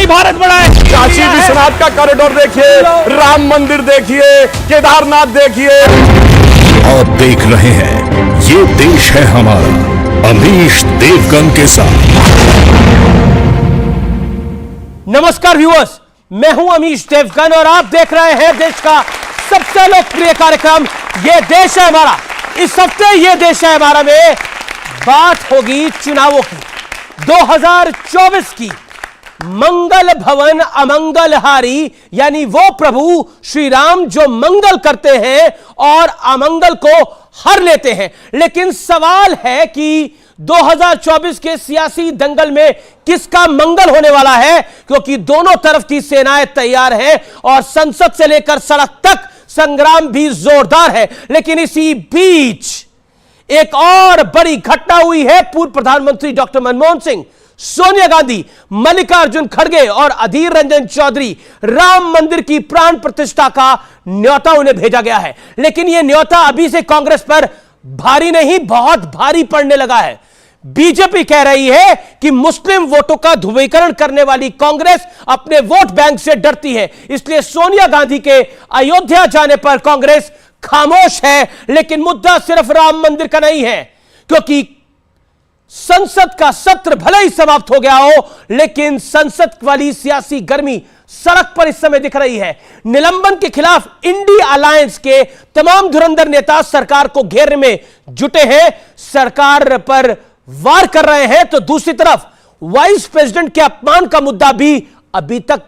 ही भारत बड़ा है। काशी विश्वनाथ का कॉरिडोर देखिए, राम मंदिर देखिए, केदारनाथ देखिए। आप देख रहे हैं ये देश है हमारा, अमीश देवगन के साथ। नमस्कार व्यूअर्स, मैं हूं अमीश देवगन और आप देख रहे हैं देश का सबसे लोकप्रिय कार्यक्रम ये देश है हमारा। इस हफ्ते ये देश है हमारा में बात होगी चुनावों की, 2024 की। मंगल भवन अमंगलहारी, यानी वो प्रभु श्री राम जो मंगल करते हैं और अमंगल को हर लेते हैं। लेकिन सवाल है कि 2024 के सियासी दंगल में किसका मंगल होने वाला है, क्योंकि दोनों तरफ की सेनाएं तैयार हैं और संसद से लेकर सड़क तक संग्राम भी जोरदार है। लेकिन इसी बीच एक और बड़ी घटना हुई है। पूर्व प्रधानमंत्री डॉक्टर मनमोहन सिंह, सोनिया गांधी, मल्लिकार्जुन खड़गे और अधीर रंजन चौधरी राम मंदिर की प्राण प्रतिष्ठा का न्योता उन्हें भेजा गया है। लेकिन यह न्योता अभी से कांग्रेस पर भारी नहीं, बहुत भारी पड़ने लगा है। बीजेपी कह रही है कि मुस्लिम वोटों का ध्रुवीकरण करने वाली कांग्रेस अपने वोट बैंक से डरती है, इसलिए सोनिया गांधी के अयोध्या जाने पर कांग्रेस खामोश है। लेकिन मुद्दा सिर्फ राम मंदिर का नहीं है, क्योंकि संसद का सत्र भले ही समाप्त हो गया हो, लेकिन संसद वाली सियासी गर्मी सड़क पर इस समय दिख रही है। निलंबन के खिलाफ इंडी अलायंस के तमाम धुरंधर नेता सरकार को घेरने में जुटे हैं, सरकार पर वार कर रहे हैं। तो दूसरी तरफ वाइस प्रेसिडेंट के अपमान का मुद्दा भी अभी तक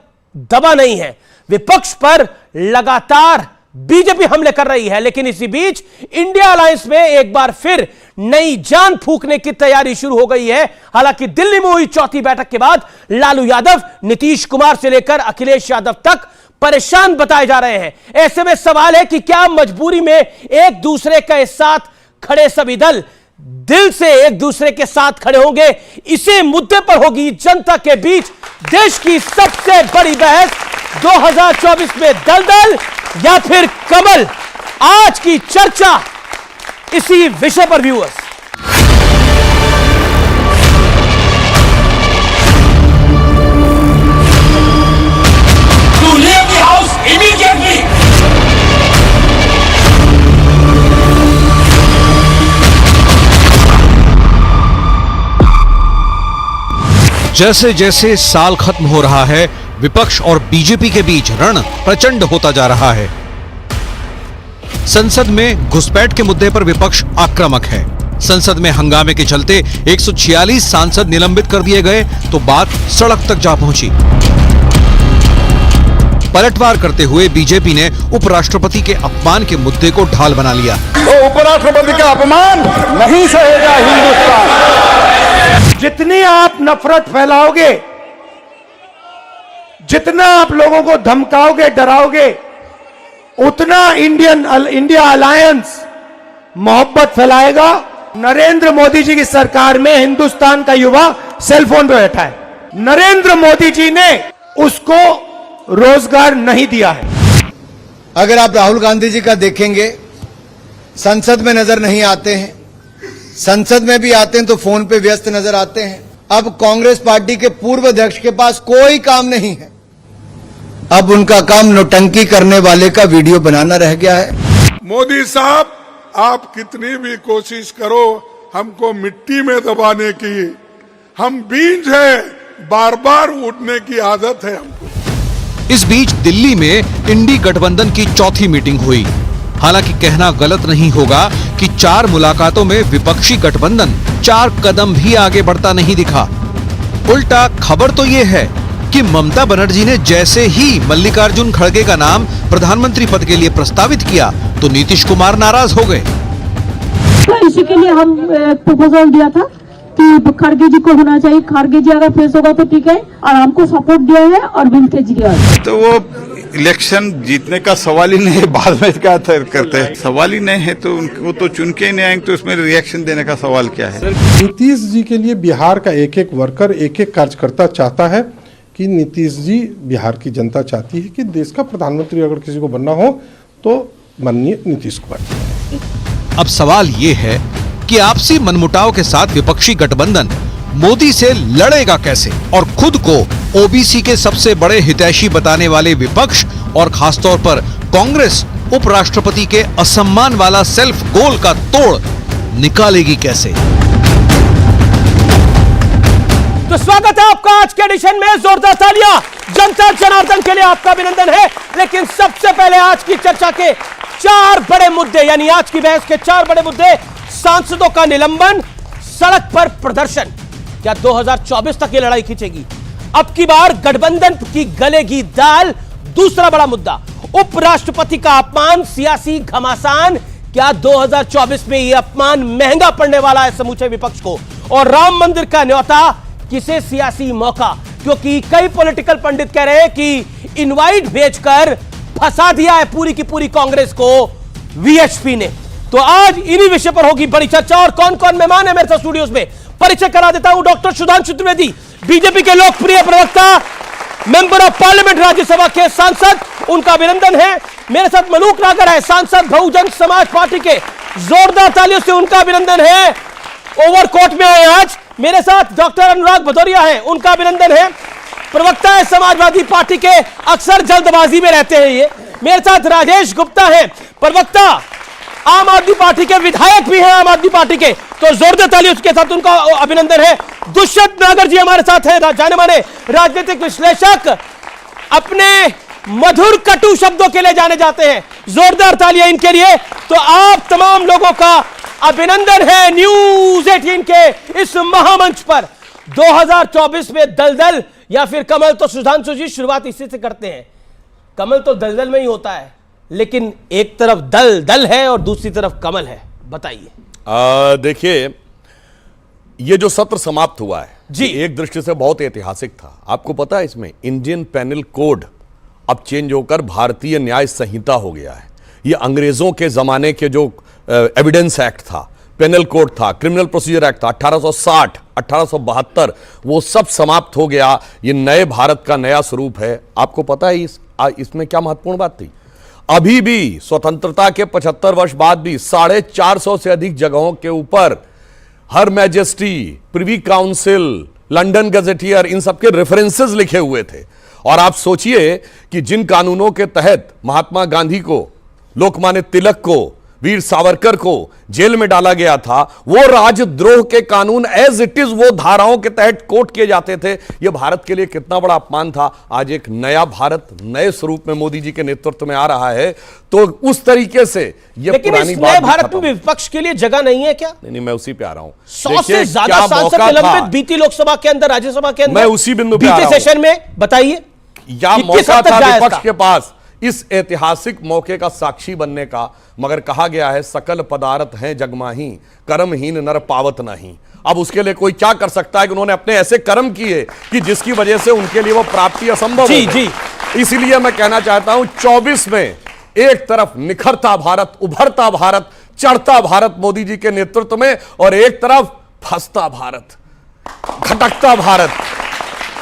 दबा नहीं है। विपक्ष पर लगातार बीजेपी हमले कर रही है। लेकिन इसी बीच इंडिया अलायंस में एक बार फिर नई जान फूंकने की तैयारी शुरू हो गई है। हालांकि दिल्ली में हुई चौथी बैठक के बाद लालू यादव, नीतीश कुमार से लेकर अखिलेश यादव तक परेशान बताए जा रहे हैं। ऐसे में सवाल है कि क्या मजबूरी में एक दूसरे के साथ खड़े सभी दल दिल से एक दूसरे के साथ खड़े होंगे? इसी मुद्दे पर होगी जनता के बीच देश की सबसे बड़ी बहस। 2024 में दलदल या फिर कमल, आज की चर्चा इसी विषय पर viewers. To leave the house immediately. जैसे जैसे साल खत्म हो रहा है, विपक्ष और बीजेपी के बीच रण प्रचंड होता जा रहा है। संसद में घुसपैठ के मुद्दे पर विपक्ष आक्रामक है। संसद में हंगामे के चलते 146 सांसद निलंबित कर दिए गए तो बात सड़क तक जा पहुंची। पलटवार करते हुए बीजेपी ने उपराष्ट्रपति के अपमान के मुद्दे को ढाल बना लिया। तो उपराष्ट्रपति का अपमान नहीं सहेगा हिंदुस्तान। जितनी आप नफरत फैलाओगे, जितना आप लोगों को धमकाओगे, डराओगे, उतना इंडिया अलायंस मोहब्बत फैलाएगा। नरेंद्र मोदी जी की सरकार में हिंदुस्तान का युवा सेलफोन पे बैठा है। नरेंद्र मोदी जी ने उसको रोजगार नहीं दिया है। अगर आप राहुल गांधी जी का देखेंगे, संसद में नजर नहीं आते हैं, संसद में भी आते हैं तो फोन पे व्यस्त नजर आते हैं। अब कांग्रेस पार्टी के पूर्व अध्यक्ष के पास कोई काम नहीं है, अब उनका काम नौटंकी करने वाले का वीडियो बनाना रह गया है। मोदी साहब, आप कितनी भी कोशिश करो हमको मिट्टी में दबाने की, हम बीज हैं, बार बार उठने की आदत है हमको। इस बीच दिल्ली में इंडी गठबंधन की चौथी मीटिंग हुई। हालांकि कहना गलत नहीं होगा कि 4 मुलाकातों में विपक्षी गठबंधन 4 कदम भी आगे बढ़ता नहीं दिखा। उल्टा खबर तो यह है कि ममता बनर्जी ने जैसे ही मल्लिकार्जुन खड़गे का नाम प्रधानमंत्री पद के लिए प्रस्तावित किया तो नीतीश कुमार नाराज हो गए। इसी के लिए हम प्रपोजल दिया था कि खड़गे जी को होना चाहिए, खड़गे जी अगर फेस होगा तो ठीक है, और हमको सपोर्ट दिया है अरविंद केजरीवाल। तो वो इलेक्शन जीतने का सवाल ही नहीं है, बाद में क्या करते हैं, सवाल ही नहीं है तो उनको तो चुन के नहीं आएंगे तो उसमें रिएक्शन देने का सवाल क्या है। नीतीश जी के लिए बिहार का एक एक वर्कर, एक एक कार्यकर्ता चाहता है कि नीतीश जी, बिहार की जनता चाहती है कि देश का प्रधानमंत्री अगर किसी को बनना हो तो माननीय नीतीश कुमार। अब सवाल ये है कि आपसी मनमुटाव के साथ विपक्षी गठबंधन मोदी से लड़ेगा कैसे और खुद को ओबीसी के सबसे बड़े हितैषी बताने वाले विपक्ष और खासतौर पर कांग्रेस उपराष्ट्रपति के असम्मान वाला सेल्फ गोल का तोड़ निकालेगी कैसे? तो स्वागत है आपका आज के एडिशन में। जोरदार तालियां जनता जनार्दन के लिए आपका अभिनंदन है। लेकिन सबसे पहले आज की चर्चा के 4 बड़े मुद्दे, यानी आज की बहस के 4 बड़े मुद्दे। सांसदों का निलंबन, सड़क पर प्रदर्शन, क्या 2024 तक ये लड़ाई खींचेगी? अब की बार गठबंधन की गलेगी दाल, दूसरा बड़ा मुद्दा। उपराष्ट्रपति का अपमान, सियासी घमासान, क्या 2024 में यह अपमान महंगा पड़ने वाला है समूचे विपक्ष को? और राम मंदिर का न्योता, किसे सियासी मौका? क्योंकि कई पॉलिटिकल पंडित कह रहे हैं कि इनवाइट भेजकर फंसा दिया है पूरी की पूरी कांग्रेस को वीएचपी ने। तो आज इन्हीं विषय पर होगी बड़ी चर्चा। और कौन कौन मेहमान है मेरे साथ स्टूडियोज में, परिचय करा देता हूं। डॉक्टर सुधांशु त्रिवेदी, बीजेपी के लोकप्रिय प्रवक्ता, मेंबर ऑफ पार्लियामेंट, राज्यसभा के सांसद, उनका अभिनंदन है। मेरे साथ मलूक नागर है, सांसद बहुजन समाज पार्टी के, जोरदार तालियों से उनका अभिनंदन है। ओवरकोट में आए आज। मेरे साथ डॉक्टर अनुराग भदौरिया हैं, उनका अभिनंदन है। प्रवक्ता है समाजवादी पार्टी के, अक्सर जल्दबाजी में रहते हैं ये। मेरे साथ राजेश गुप्ता हैं, प्रवक्ता, आम आदमी पार्टी के, विधायक भी हैं आम आदमी पार्टी के, तो जोरदार तालियों के साथ उनका अभिनंदन है। दुष्यंत नागर जी हमारे साथ हैं, जाने माने राजनीतिक विश्लेषक, अपने मधुर कटु शब्दों के लिए जाने जाते हैं, जोरदार तालियां इनके लिए। तो आप तमाम लोगों का अभिनंदन है न्यूज़ 18 के इस महामंच पर। 2024 में दलदल या फिर कमल? तो सुधांशु जी शुरुआत इसी से करते हैं। कमल तो दलदल में ही होता है, लेकिन एक तरफ दल है और दूसरी तरफ कमल है, बताइए। देखिए, ये जो सत्र समाप्त हुआ है जी, एक दृष्टि से बहुत ऐतिहासिक था। आपको पता है इसमें इंडियन पेनल कोड अब चेंज होकर भारतीय न्याय संहिता हो गया है। ये अंग्रेजों के जमाने के जो एविडेंस एक्ट था, पेनल कोड था, क्रिमिनल प्रोसीजर एक्ट था, 1860, 1872, वो सब समाप्त हो गया। ये नए भारत का नया स्वरूप है। आपको पता है इसमें क्या महत्वपूर्ण बात थी? अभी भी स्वतंत्रता के 75 वर्ष बाद भी 450 से अधिक जगहों के ऊपर her majesty, privy council, London gazetteer, इन सबके रेफरेंसेस लिखे हुए थे। और आप सोचिए कि जिन कानूनों के तहत महात्मा गांधी को, लोकमान्य तिलक को, वीर सावरकर को जेल में डाला गया था, वो राजद्रोह के कानून एज इट इज वो धाराओं के तहत कोट किए जाते थे। ये भारत के लिए कितना बड़ा अपमान था। आज एक नया भारत नए स्वरूप में मोदी जी के नेतृत्व में आ रहा है, तो उस तरीके से ये लेकिन पुरानी इस बात नए भारत में विपक्ष के लिए जगह नहीं है क्या? नहीं, मैं उसी पे आ रहा हूं। 100 से ज्यादा सांसद निलंबित बीती लोकसभा के अंदर, राज्यसभा के अंदर, मैं उसी बिंदु पे आ रहा बीते सेशन में, बताइए या मौका था विपक्ष के पास इस ऐतिहासिक मौके का साक्षी बनने का, मगर कहा गया है सकल पदार्थ हैं जगमाही, कर्महीन नर पावत नहीं। अब उसके लिए कोई क्या कर सकता है कि उन्होंने अपने ऐसे कर्म किए कि जिसकी वजह से उनके लिए वो प्राप्ति असंभव जी हो जी। इसलिए मैं कहना चाहता हूं 24 में एक तरफ निखरता भारत, उभरता भारत, चढ़ता भारत मोदी जी के नेतृत्व में, और एक तरफ फंसता भारत, भटकता भारत,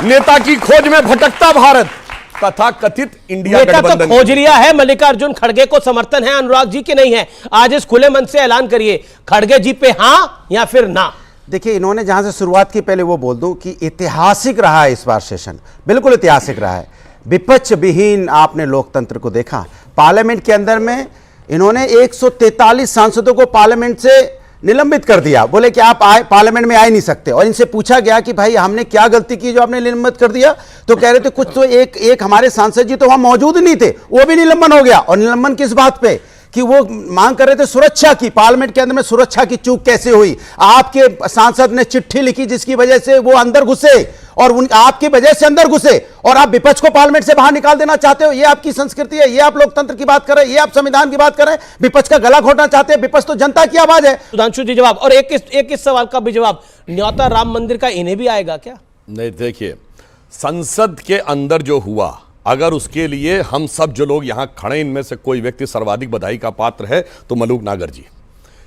नेता की खोज में भटकता भारत, तथा कथित इंडिया गठबंधन। तो खोज लिया है, मल्लिकार्जुन खड़गे को समर्थन है, अनुराग जी के नहीं है। आज इस खुले मन से ऐलान करिए, खड़गे जी पे हां या फिर ना। देखिए, इन्होंने जहां से शुरुआत की, पहले वो बोल दूं कि ऐतिहासिक रहा है इस बार सेशन, बिल्कुल ऐतिहासिक रहा है। विपक्ष विहीन आपने लोकतंत्र को देखा। पार्लियामेंट के अंदर में इन्होंने 143 सांसदों को पार्लियामेंट से निलंबित कर दिया। बोले कि आप पार्लियामेंट में आ ही नहीं सकते। और इनसे पूछा गया कि भाई हमने क्या गलती की जो आपने निलंबित कर दिया? तो कह रहे थे कुछ तो एक हमारे सांसद जी तो वहां मौजूद ही नहीं थे, वो भी निलंबन हो गया। और निलंबन किस बात पे? कि वो मांग कर रहे थे सुरक्षा की, पार्लियामेंट के अंदर में सुरक्षा की चूक कैसे हुई? आपके सांसद ने चिट्ठी लिखी जिसकी वजह से वो अंदर घुसे, और आपकी वजह से अंदर घुसे, और आप विपक्ष को पार्लियामेंट से बाहर निकाल देना चाहते हो। ये आपकी संस्कृति है, ये आप लोकतंत्र की बात कर रहे हैं, ये आप संविधान की बात कर रहे हैं, विपक्ष का गला घोटना चाहते हैं। विपक्ष तो जनता की आवाज है। सुधांशु जी जवाब, और एक इस सवाल का भी जवाब, न्योता राम मंदिर का इन्हें भी आएगा क्या? नहीं, देखिए, संसद के अंदर जो हुआ, अगर उसके लिए हम सब जो लोग यहां खड़े, इनमें से कोई व्यक्ति सर्वाधिक बधाई का पात्र है तो मलूक नागर जी,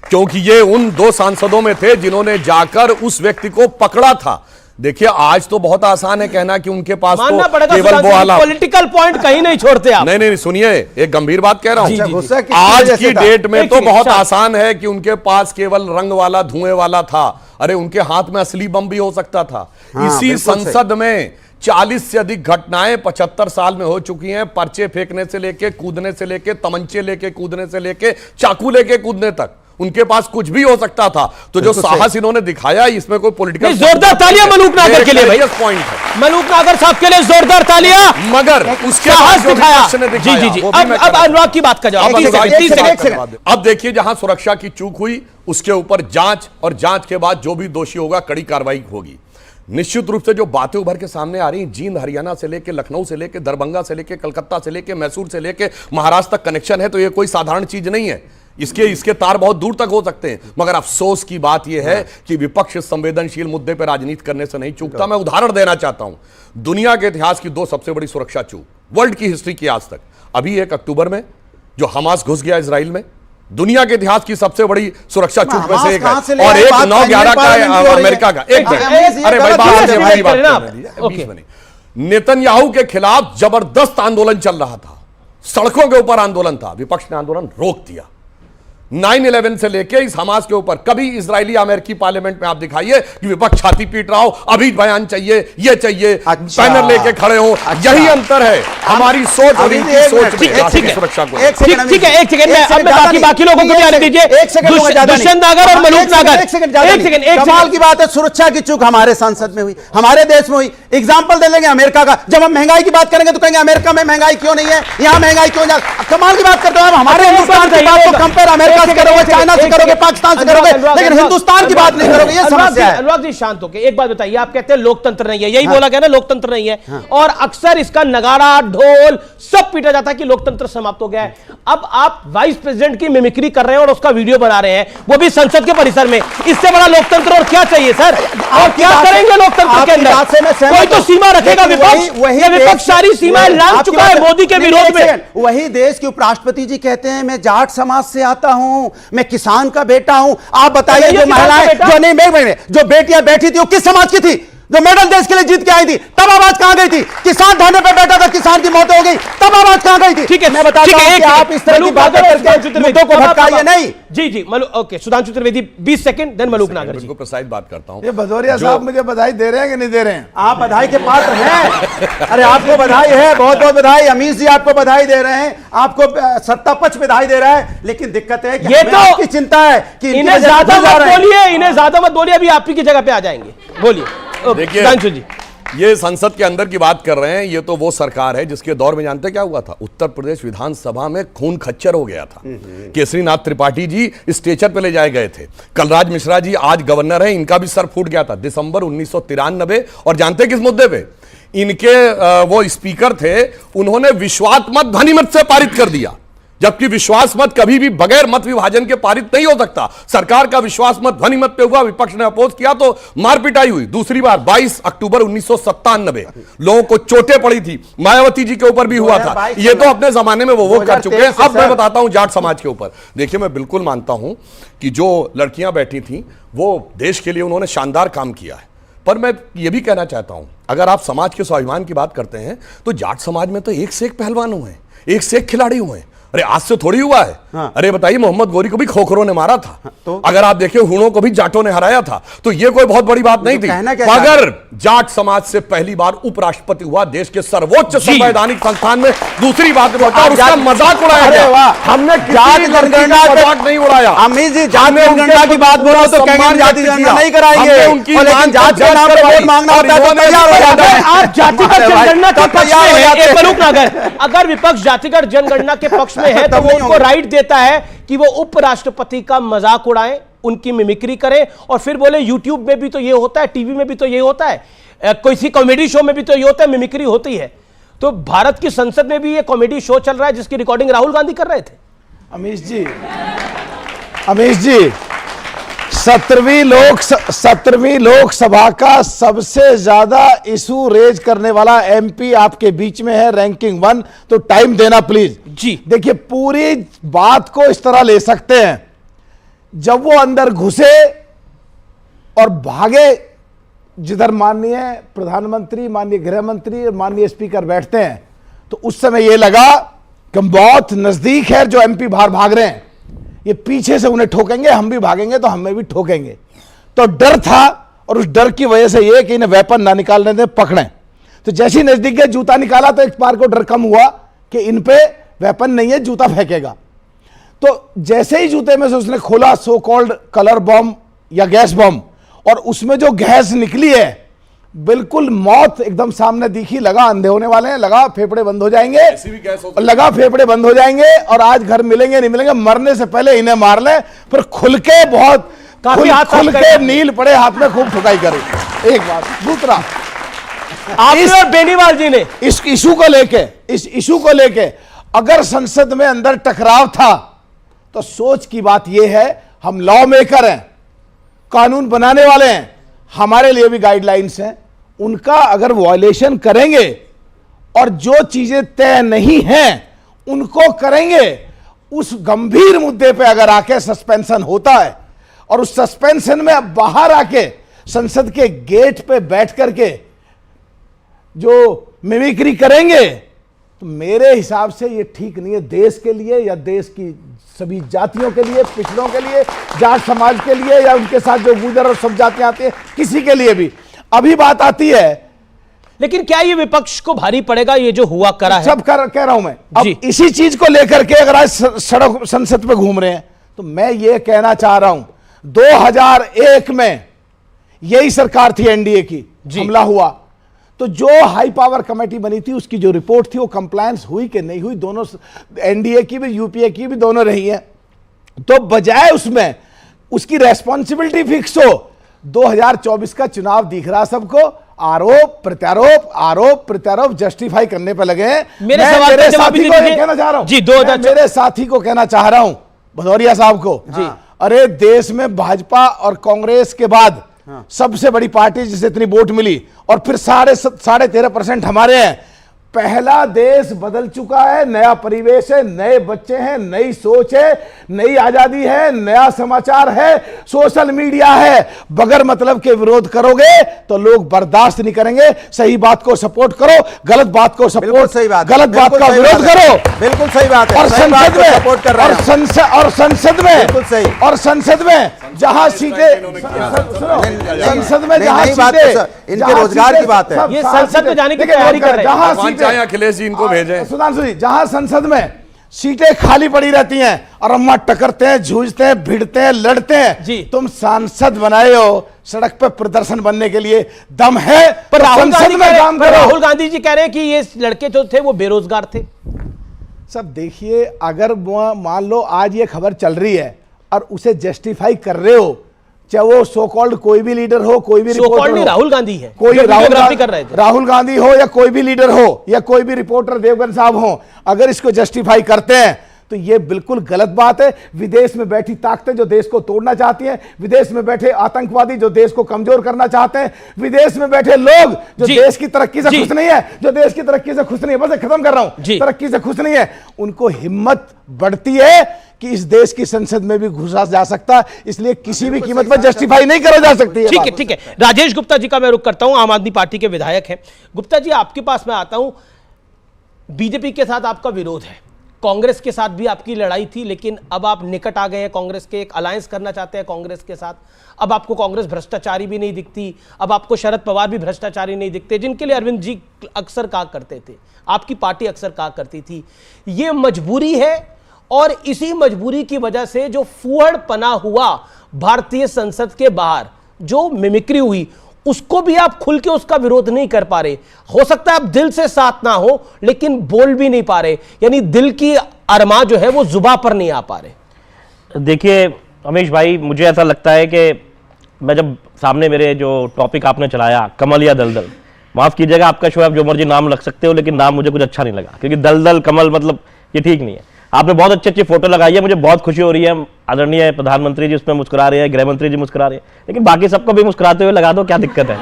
क्योंकि ये उन 2 सांसदों में थे जिन्होंने जाकर उस व्यक्ति को पकड़ा था देखिए आज तो बहुत आसान है कहना कि उनके पास मानना तो पड़ेगा केवल वो हालात। पॉलिटिकल पॉइंट कहीं नहीं छोड़ते आप। नहीं सुनिए, एक गंभीर बात कह रहा जी, जी, हूं। गुस्सा किस आज वजह की से था? डेट में एक तो सेकंड, बहुत शांत। आसान है कि उनके पास केवल रंग वाला धुएं वाला था। अरे उनके हाथ में असली बम भी हो सकता था। इसी संसद में 40 से अधिक घटनाएं 75 साल में हो चुकी हैं। पर्चे फेंकने से लेके, कूदने से लेके, तमंचे लेके कूदने से लेके, चाकू लेके कूदने तक उनके पास कुछ भी हो सकता था। तो जो साहस इन्होंने दिखाया, इसमें कोई पॉलिटिकल जोरदार तालियां मलूक नागर के लिए भाई। पॉइंट है मलूक नागर साहब के लिए जोरदार तालियां। मगर उसके साहस बाद जो दिखाया। विपक्ष ने दिखाया, जी जी जी। वो भी मैं अब अनुराग की बात का जवाब। अब 30 सेकंड। अब देखिए, जहां सुरक्षा की चूक हुई उसके ऊपर जांच, और जांच के बाद जो भी दोषी होगा कड़ी कार्रवाई होगी। निश्चित रूप से जो बातें उभर के सामने आ रही हैं, जींद हरियाणा से लेके, लखनऊ से लेके, दरभंगा से लेके, कलकत्ता से लेके, मैसूर से लेके महाराष्ट्र तक कनेक्शन है, तो ये कोई साधारण चीज नहीं है। इसके तार बहुत दूर तक हो सकते हैं। मगर अफसोस की बात यह है कि विपक्ष संवेदनशील मुद्दे पर राजनीति करने से नहीं चूकता। मैं उदाहरण देना चाहता हूं, दुनिया के इतिहास की 2 सबसे बड़ी सुरक्षा चूक वर्ल्ड की हिस्ट्री की आज तक। अभी 1 अक्टूबर में जो हमास घुस गया इजराइल में, दुनिया के इतिहास की सबसे बड़ी सुरक्षा चूक में से एक है। और एक 9/11 का अमेरिका का। एक अरे भाई बात, नेतन्याहू के खिलाफ जबरदस्त आंदोलन चल रहा था, सड़कों के ऊपर आंदोलन था, विपक्ष ने आंदोलन रोक दिया। 9/11 से लेके इस हमास के ऊपर कभी इजरायली अमेरिकी पार्लियामेंट में आप दिखाइए कि विपक्ष छाती पीट रहा हो, अभी बयान चाहिए, ये चाहिए, बैनर लेके खड़े हो। यही अंतर है हमारी सोच और इनकी सोच में राष्ट्रीय सुरक्षा को। ठीक है, एक सेकंड बाकी लोगों को भी आने दीजिए। दुष्यंत नागर और मलूक नागर, एक सेकंड। कमाल की बात है, सुरक्षा की चूक हमारे संसद में हुई, हमारे देश में हुई। एग्जाम्पल दे लेंगे अमेरिका का। जब हम महंगाई की बात करेंगे तो कहेंगे अमेरिका में महंगाई क्यों नहीं है, यहां महंगाई क्यों नहीं। कमाल की बात करते हो, हमारे हिंदुस्तान की बात को कंपेयर अमेरिका से करोगे, चाइना से करोगे, पाकिस्तान से करोगे, लेकिन हिंदुस्तान की बात नहीं करोगे। ये समस्या है। अनुराग जी शांत होके एक बात बताइए, आप कहते हैं लोकतंत्र नहीं है, यही बोला गया ना, लोकतंत्र नहीं है। और अक्सर इसका नगाड़ा ढोल सब पीटा जाता है कि लोकतंत्र समाप्त हो गया है। अब आप वाइस प्रेसिडेंट की मिमिक्री कर रहे हैं और उसका वीडियो बना रहे हैं, वो भी संसद के परिसर में। इससे बड़ा लोकतंत्र और क्या चाहिए सर? और क्या करेंगे लोकतंत्र के अंदर? कोई तो सीमा रखेगा विपक्ष। विपक्ष सारी सीमाएं लांघ चुका है मोदी के विरोध में। वही देश के उपराष्ट्रपति जी कहते हैं मैं जाट समाज से आता हूं, मैं किसान का बेटा हूं। आप बताइए, जो महिलाएं जो नहीं जो बेटियां बैठी थी वो किस समाज की थी? जो मेडल देश के लिए जीत के आई थी, तब आवाज कहां गई थी? किसान धरने पे बैठा था, किसान की मौत हो गई, तब आवाज कहां गई थी? ठीक है, मैं बताता हूं कि आप इस तरह की बातें करके मुद्दों को भटकाइए नहीं। जी जी, okay, Sudhanshu Trivedi 20 second, then Malook Nagar ji. प्रसाद बात करता हूं। ये भदौरिया साहब मुझे बधाई दे रहे हैं कि नहीं दे रहे हैं? आप बधाई के पात्र हैं। अरे आपको बधाई है, बहुत बहुत बधाई। अमीश जी आपको बधाई दे रहे हैं, आपको सत्ता पक्ष बधाई दे रहा है। लेकिन दिक्कत है कि ये तो आपकी चिंता है कि इन्हें ज्यादा मत बोलिए, इन्हें ज्यादा मत बोलिए, अभी आप ही की जगह पे आ जाएंगे। बोलिए। देखिए, जी, ये संसद के अंदर की बात कर रहे हैं। ये तो वो सरकार है जिसके दौर में जानते क्या हुआ था? उत्तर प्रदेश विधानसभा में खून खच्चर हो गया था। केसरीनाथ त्रिपाठी जी स्टेचर पे ले जाए गए थे। कलराज मिश्रा जी आज गवर्नर हैं, इनका भी सर फूट गया था दिसंबर 1993। और जानते किस मुद्दे पे? इनके वो स्पीकर थे, उन्होंने विश्वास मत ध्वनिमत से पारित कर दिया, जबकि विश्वास मत कभी भी बगैर मत विभाजन के पारित नहीं हो सकता। सरकार का विश्वास मत ध्वनिमत पे हुआ, विपक्ष ने अपोज किया तो मार पिटाई हुई। दूसरी बार 22 अक्टूबर 1997 लोगों को चोटें पड़ी थी, मायावती जी के ऊपर भी हुआ था। ये तो अपने जमाने में वो कर चुके हैं। अब मैं बताता हूं जाट समाज के ऊपर। देखिए, मैं बिल्कुल मानता हूं कि जो लड़कियां बैठी थी वो देश के लिए उन्होंने शानदार काम किया है, पर मैं ये भी कहना चाहता हूं, अगर आप समाज के स्वाभिमान की बात करते हैं तो जाट समाज में तो एक से एक पहलवान हुए हैं, एक से एक खिलाड़ी हुए हैं। अरे आज से थोड़ी हुआ है। हाँ। अरे बताइए, मोहम्मद गोरी को भी खोखरों ने मारा था। हाँ, तो अगर आप देखिए, हुणों को भी जाटों ने हराया था, तो ये कोई बहुत बड़ी बात नहीं थी। मगर जाट समाज से पहली बार उपराष्ट्रपति हुआ देश के सर्वोच्च संवैधानिक संस्थान में। दूसरी बात और उसका मजाक उड़ाया गया। हमने जाट जनगणना मजाक नहीं उड़ाया। अमित जी, जाट जनगणना की बात बोलो तो कहेंगे जाति जनगणना नहीं कराएंगे, लेकिन जात के नाम पर वोट मांगना होता है तो तैयार हो जाता है। आप जातिगत जनगणना के पक्ष में हैं, मलूक नागर। अगर विपक्ष जातिगत जनगणना के पक्ष में है तो वो उनको राइट देता है कि वो उपराष्ट्रपति का मजाक उड़ाएं, उनकी मिमिक्री करें और फिर बोले यूट्यूब में भी तो ये होता है, टीवी में भी तो ये होता है, किसी कॉमेडी शो में भी तो ये होता है, मिमिक्री होती है। तो भारत की संसद में भी ये कॉमेडी शो चल रहा है जिसकी रिकॉर्डिंग राहुल गांधी कर रहे थे। अमीश जी 17वीं लोकसभा का सबसे ज्यादा इशू रेज करने वाला एमपी आपके बीच में है, रैंकिंग 1। तो टाइम देना प्लीज जी। देखिए, पूरी बात को इस तरह ले सकते हैं, जब वो अंदर घुसे और भागे जिधर माननीय प्रधानमंत्री, माननीय गृह मंत्री और माननीय स्पीकर बैठते हैं, तो उस समय ये लगा कि हम बहुत नजदीक है, जो एमपी बाहर भाग रहे हैं ये पीछे से उन्हें ठोकेंगे, हम भी भागेंगे तो हमें भी ठोकेंगे। तो डर था, और उस डर की वजह से ये कि इन्हें वेपन ना निकालने दें, पकड़ें। तो जैसे ही नजदीक गए, जूता निकाला तो एक बार को डर कम हुआ कि इन पे वेपन नहीं है, जूता फेंकेगा। तो जैसे ही जूते में से उसने खोला सो कॉल्ड कलर बॉम्ब या गैस बॉम्ब, और उसमें जो गैस निकली है, बिल्कुल मौत एकदम सामने दिखी। लगा अंधे होने वाले हैं, लगा फेफड़े बंद हो जाएंगे, और लगा फेफड़े बंद हो जाएंगे और आज घर मिलेंगे नहीं मिलेंगे, मरने से पहले इन्हें मार लें। फिर खुल के बहुत खुल के नील पड़े हाथ में, खूब ठुकाई करे। एक बात। दूसरा, आपने और बेनीवाल जी ने इस इशू को लेके अगर संसद में अंदर टकराव था, तो सोच की बात यह है, हम लॉ मेकर हैं, कानून बनाने वाले हैं, हमारे लिए भी गाइडलाइंस हैं, उनका अगर वायलेशन करेंगे और जो चीजें तय नहीं हैं उनको करेंगे, उस गंभीर मुद्दे पे अगर आके सस्पेंशन होता है और उस सस्पेंशन में अब बाहर आके संसद के गेट पे बैठ करके जो मिमिक्री करेंगे, तो मेरे हिसाब से ये ठीक नहीं है देश के लिए, या देश की सभी जातियों के लिए, पिछड़ों के लिए, जाट समाज के लिए, या उनके साथ जो गुजर और सब जातियां आती है, किसी के लिए भी। अभी बात आती है, लेकिन क्या ये विपक्ष को भारी पड़ेगा ये जो हुआ करा है? सब कह रहा हूं मैं। अब इसी चीज को लेकर के अगर आज सड़क संसद पे घूम रहे हैं, तो मैं ये कहना चाह रहा हूं, 2001 में यही सरकार थी एनडीए की, हमला हुआ तो जो हाई पावर कमेटी बनी थी उसकी जो रिपोर्ट थी वो कंप्लायंस हुई कि नहीं हुई, दोनों एनडीए की भी यूपीए की भी दोनों रही है। तो बजाय उसमें उसकी रेस्पॉन्सिबिलिटी फिक्स हो, 2024 का चुनाव दिख रहा सबको, आरोप प्रत्यारोप जस्टिफाई करने पर लगे हैं। मेरे साथी को कहना चाह रहा हूं जी, मेरे साथी को कहना चाह रहा हूं, भदौरिया साहब को जी, अरे देश में भाजपा और कांग्रेस के बाद सबसे बड़ी पार्टी जिसे इतनी वोट मिली, और फिर 13.5% हमारे हैं। पहला देश बदल चुका है, नया परिवेश है, नए बच्चे हैं, नई सोच है, नई आजादी है, नया समाचार है, सोशल मीडिया है। बगैर मतलब के विरोध करोगे तो लोग बर्दाश्त नहीं करेंगे। सही बात को सपोर्ट करो, गलत बात को सपोर्ट, सही बात, गलत बात का विरोध करो। बिल्कुल सही बात है। और संसद में सपोर्ट कर रहे हैं, और संसद में बिल्कुल सही। और संसद में जहां सीटें, संसद में जहां सीटें, इनके रोजगार की बात है, ये संसद में जाने की तैयारी कर रहे हैं। जहां सीटें, अखिलेश जी इनको भेजें। सुधांशु जी, जहां संसद में सीटें खाली पड़ी रहती हैं और अम्मा टकरते हैं, जूझते हैं, भिड़ते हैं, लड़ते हैं जी, तुम सांसद बनाए हो सड़क पे प्रदर्शन बनने के लिए, दम है पर राहुल गांधी जी कह रहे हैं कि ये लड़के जो थे वो बेरोजगार थे। सब देखिए, अगर मान लो आज ये खबर चल रही है और उसे जस्टिफाई कर रहे हो, चाहे वो सो कॉल्ड कोई भी लीडर हो, कोई भी रिपोर्टर हो, राहुल गांधी है, कोई राहुल गांधी हो या कोई भी लीडर हो या कोई भी रिपोर्टर देवगन साहब हो, अगर इसको जस्टिफाई करते हैं तो ये बिल्कुल गलत बात है। विदेश में बैठी ताकतें जो देश को तोड़ना चाहती हैं, विदेश में बैठे आतंकवादी जो देश को कमजोर करना चाहते हैं, विदेश में बैठे लोग जो देश की तरक्की से खुश नहीं है, जो देश की तरक्की से खुश नहीं है, बस खत्म कर रहा हूं, तरक्की से खुश नहीं है, उनको हिम्मत बढ़ती है कि इस देश की संसद में भी घुसा जा सकता, इसलिए किसी भी कीमत पर जस्टिफाई नहीं करा जा सकती है। ठीक है। राजेश गुप्ता जी का मैं रुख करता हूं, आम आदमी पार्टी के विधायक हैं। गुप्ता जी, आपके पास मैं आता हूं। बीजेपी के साथ आपका विरोध है, कांग्रेस के साथ भी आपकी लड़ाई थी, लेकिन अब आप निकट आ गए हैं कांग्रेस के, एक अलायंस करना चाहते हैं कांग्रेस के साथ। अब आपको कांग्रेस भ्रष्टाचारी भी नहीं दिखती, अब आपको शरद पवार भी भ्रष्टाचारी नहीं दिखते, जिनके लिए अरविंद जी अक्सर कहा करते थे, आपकी पार्टी अक्सर कहा करती थी। ये मजबूरी है, और इसी मजबूरी की वजह से जो फूहड़पना हुआ भारतीय संसद के बाहर, जो मिमिक्री हुई, उसको भी आप खुल के उसका विरोध नहीं कर पा रहे। हो सकता है आप दिल से साथ ना हो, लेकिन बोल भी नहीं पा रहे, यानी दिल की अरमा जो है वो जुबां पर नहीं आ पा रहे। देखिए अमीश भाई, मुझे ऐसा लगता है कि मैं जब सामने मेरे जो टॉपिक आपने चलाया, कमल या दलदल, माफ कीजिएगा आपका शो, आप जो मर्जी नाम रख सकते हो, लेकिन नाम मुझे कुछ अच्छा नहीं लगा, क्योंकि दलदल कमल मतलब ये ठीक नहीं है। आपने बहुत अच्छी अच्छी फोटो लगाई है, मुझे बहुत खुशी हो रही है, आदरणीय प्रधानमंत्री जी उसमें मुस्कुरा रहे हैं, गृह मंत्री जी मुस्कुरा रहे हैं, लेकिन बाकी सबको भी मुस्कुराते हुए लगा दो, क्या दिक्कत है?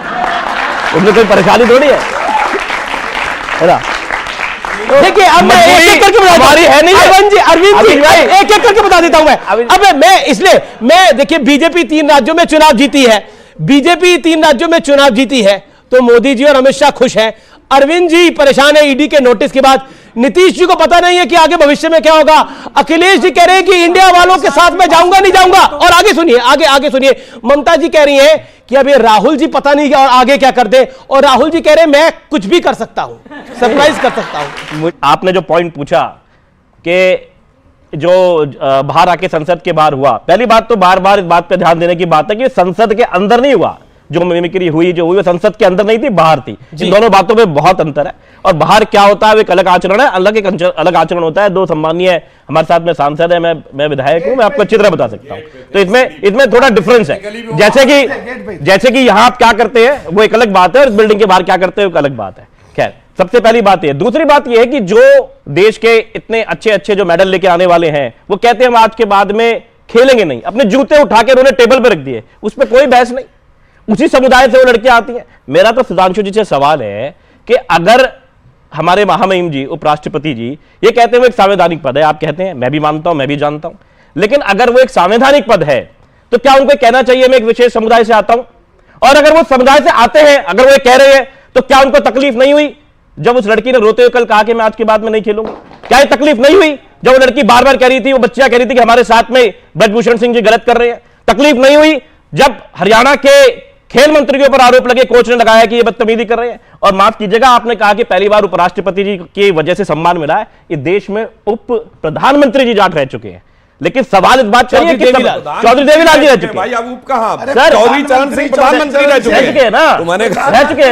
उसमें कोई परेशानी थोड़ी है ना? देखिए, अब मैं एक-एक करके बता हमारी है नहीं, अरविंद जी एक-एक करके बता देता हूं मैं। अब मैं इसलिए, मैं देखिए, बीजेपी 3 राज्यों में चुनाव जीती है, बीजेपी 3 राज्यों में चुनाव जीती है तो मोदी जी और अमित शाह खुश हैं। अरविंद जी परेशान है ईडी के नोटिस के बाद। नीतीश जी को पता नहीं है कि आगे भविष्य में क्या होगा। अखिलेश जी कह रहे हैं कि इंडिया वालों के साथ मैं जाऊंगा नहीं जाऊंगा। और आगे सुनिए, आगे सुनिए, ममता जी कह रही है कि अब ये राहुल जी पता नहीं और आगे क्या कर दे। और राहुल जी कह रहे हैं मैं कुछ भी कर सकता हूं, सरप्राइज कर सकता हूं। आपने जो पॉइंट पूछा कि जो बाहर आके संसद के बाहर हुआ, पहली बात तो बार बार इस बात पे ध्यान देने की बात है कि संसद के अंदर नहीं हुआ। जो मिमिक्री हुई जो हुई वो संसद के अंदर नहीं थी, बाहर थी। इन दोनों बातों में बहुत अंतर है। और बाहर क्या होता है वो एक अलग आचरण है, अलग आचरण होता है। दो सम्मानीय हमारे साथ में सांसद है, मैं विधायक हूं, मैं आपको अच्छी तरह बता सकता हूं। तो इसमें थोड़ा डिफरेंस है। जैसे कि यहां आप क्या करते हैं वो एक अलग बात है, और इस बिल्डिंग के बाहर क्या करते हैं वो एक अलग बात है। खैर, सबसे पहली बात यह। दूसरी बात यह है कि जो देश के इतने अच्छे अच्छे जो मेडल लेके आने वाले हैं वो कहते हैं हम आज के बाद में खेलेंगे नहीं। अपने जूते उठा के उन्होंने टेबल पर रख दिए, उस पर कोई बहस नहीं। उसी समुदाय से वो लड़कियां आती हैं। मेरा तो सुधांशु जी से सवाल है कि अगर हमारे महामहिम जी उपराष्ट्रपति जी ये कहते हैं वो एक संवैधानिक पद है, आप कहते हैं, मैं भी मानता हूं, मैं भी जानता हूं, लेकिन अगर वो एक संवैधानिक पद है तो क्या उनको कहना चाहिए मैं एक विशेष समुदाय से आता हूं? और अगर वो समुदाय से आते हैं, अगर वो कह रहे हैं, तो क्या उनको तकलीफ नहीं हुई जब उस लड़की ने रोते हुए कल कहा कि मैं आज के बाद में नहीं खेलूंगा? क्या ये तकलीफ नहीं हुई जब वो लड़की बार बार कह रही थी, वो बच्चियां कह रही थी कि हमारे साथ में ब्रजभूषण सिंह जी गलत कर रहे हैं? तकलीफ नहीं हुई जब हरियाणा के खेल मंत्री के ऊपर आरोप लगे, कोच ने लगाया कि ये बदतमीजी कर रहे हैं? और माफ कीजिएगा, आपने कहा कि पहली बार उपराष्ट्रपति जी की वजह से सम्मान मिला है। इस देश में उप प्रधानमंत्री जी जाट रह चुके हैं, लेकिन सवाल इस बात चौधरी देवीलाल जी रह चुके हैं। अब कहां सर, चौधरी चरण सिंह प्रधानमंत्री रह चुके हैं ना, रह चुके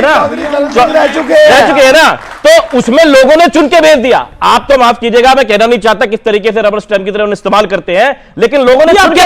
हैं ना। तो उसमें लोगों ने चुन के भेज दिया। आप तो माफ कीजिएगा, मैं कहना नहीं चाहता किस तरीके से रबर स्टैंप की तरह उन्हें इस्तेमाल करते हैं, लेकिन लोगों ने चुन के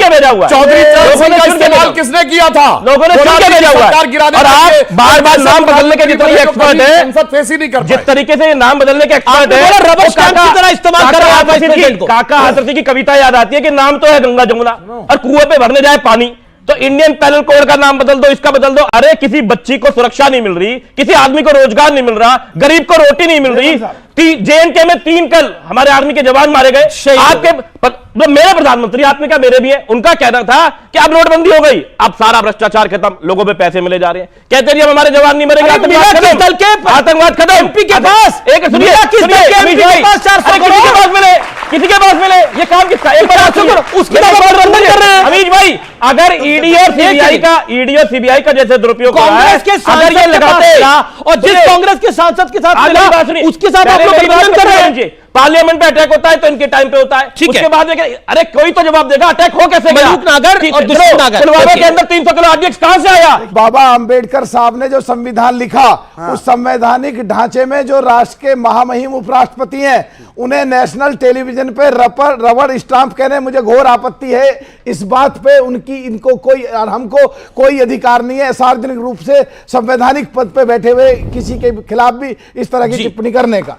भेजा हुआ। चौधरी चरण सिंह का इस्तेमाल किसने किया था? लोगों ने चुन के भेजा हुआ। और आप बार बार नाम बदलने के जितने एक्सपर्ट है, संसद फेस ही नहीं कर जिस तरीके से नाम बदलने के एक्सपर्ट है, रबर स्टैंप की तरह इस्तेमाल कर रहे हैं। काका हाथरसी की कविता याद आती है कि नाम तो है गंगा जमुना और कुएं पे भरने जाए पानी, तो इंडियन पैनल कोड का नाम बदल दो, इसका बदल दो। अरे किसी बच्ची को सुरक्षा नहीं मिल रही, किसी आदमी को रोजगार नहीं मिल रहा, गरीब को रोटी नहीं मिल रही। JNK में 3 कल हमारे आर्मी के जवान मारे गए। आपके मेरे प्रधानमंत्री, आप में क्या मेरे भी है, उनका कहना था कि अब नोटबंदी हो गई, अब सारा भ्रष्टाचार खत्म, लोगों पे पैसे मिले जा रहे हैं। कहते हैं हमारे जवान नहीं मरेंगे, आतंकवाद खत्म। एमपी के पास किसी के पास मिले, ये काम किसका? एक बार उसकी अमीश भाई, अगर ईडी और सीबीआई का जैसे दुरुपयोग कांग्रेस के सांसद के साथ और जिस कांग्रेस के सांसद के साथ उसके साथ आप लोग गठबंधन कर रहे हैं। पार्लियामेंट पे अटैक होता है तो इनके टाइम पे होता है, उसके बाद में अरे कोई तो जवाब देगा, अटैक हो कैसे गया? पुलवामा के अंदर 300 किलो आरडीएक्स कहां से आया? बाबा अंबेडकर साहब ने जो संविधान लिखा, उस संवैधानिक ढांचे में जो राष्ट्र के महामहिम उपराष्ट्रपति हैं, उन्हें नेशनल टेलीविजन पे रबर स्टाम्प कहने मुझे घोर आपत्ति है। इस बात पे इनको कोई और हमको कोई अधिकार नहीं है सार्वजनिक रूप से संवैधानिक पद पे बैठे हुए किसी के खिलाफ भी इस तरह की टिप्पणी करने का।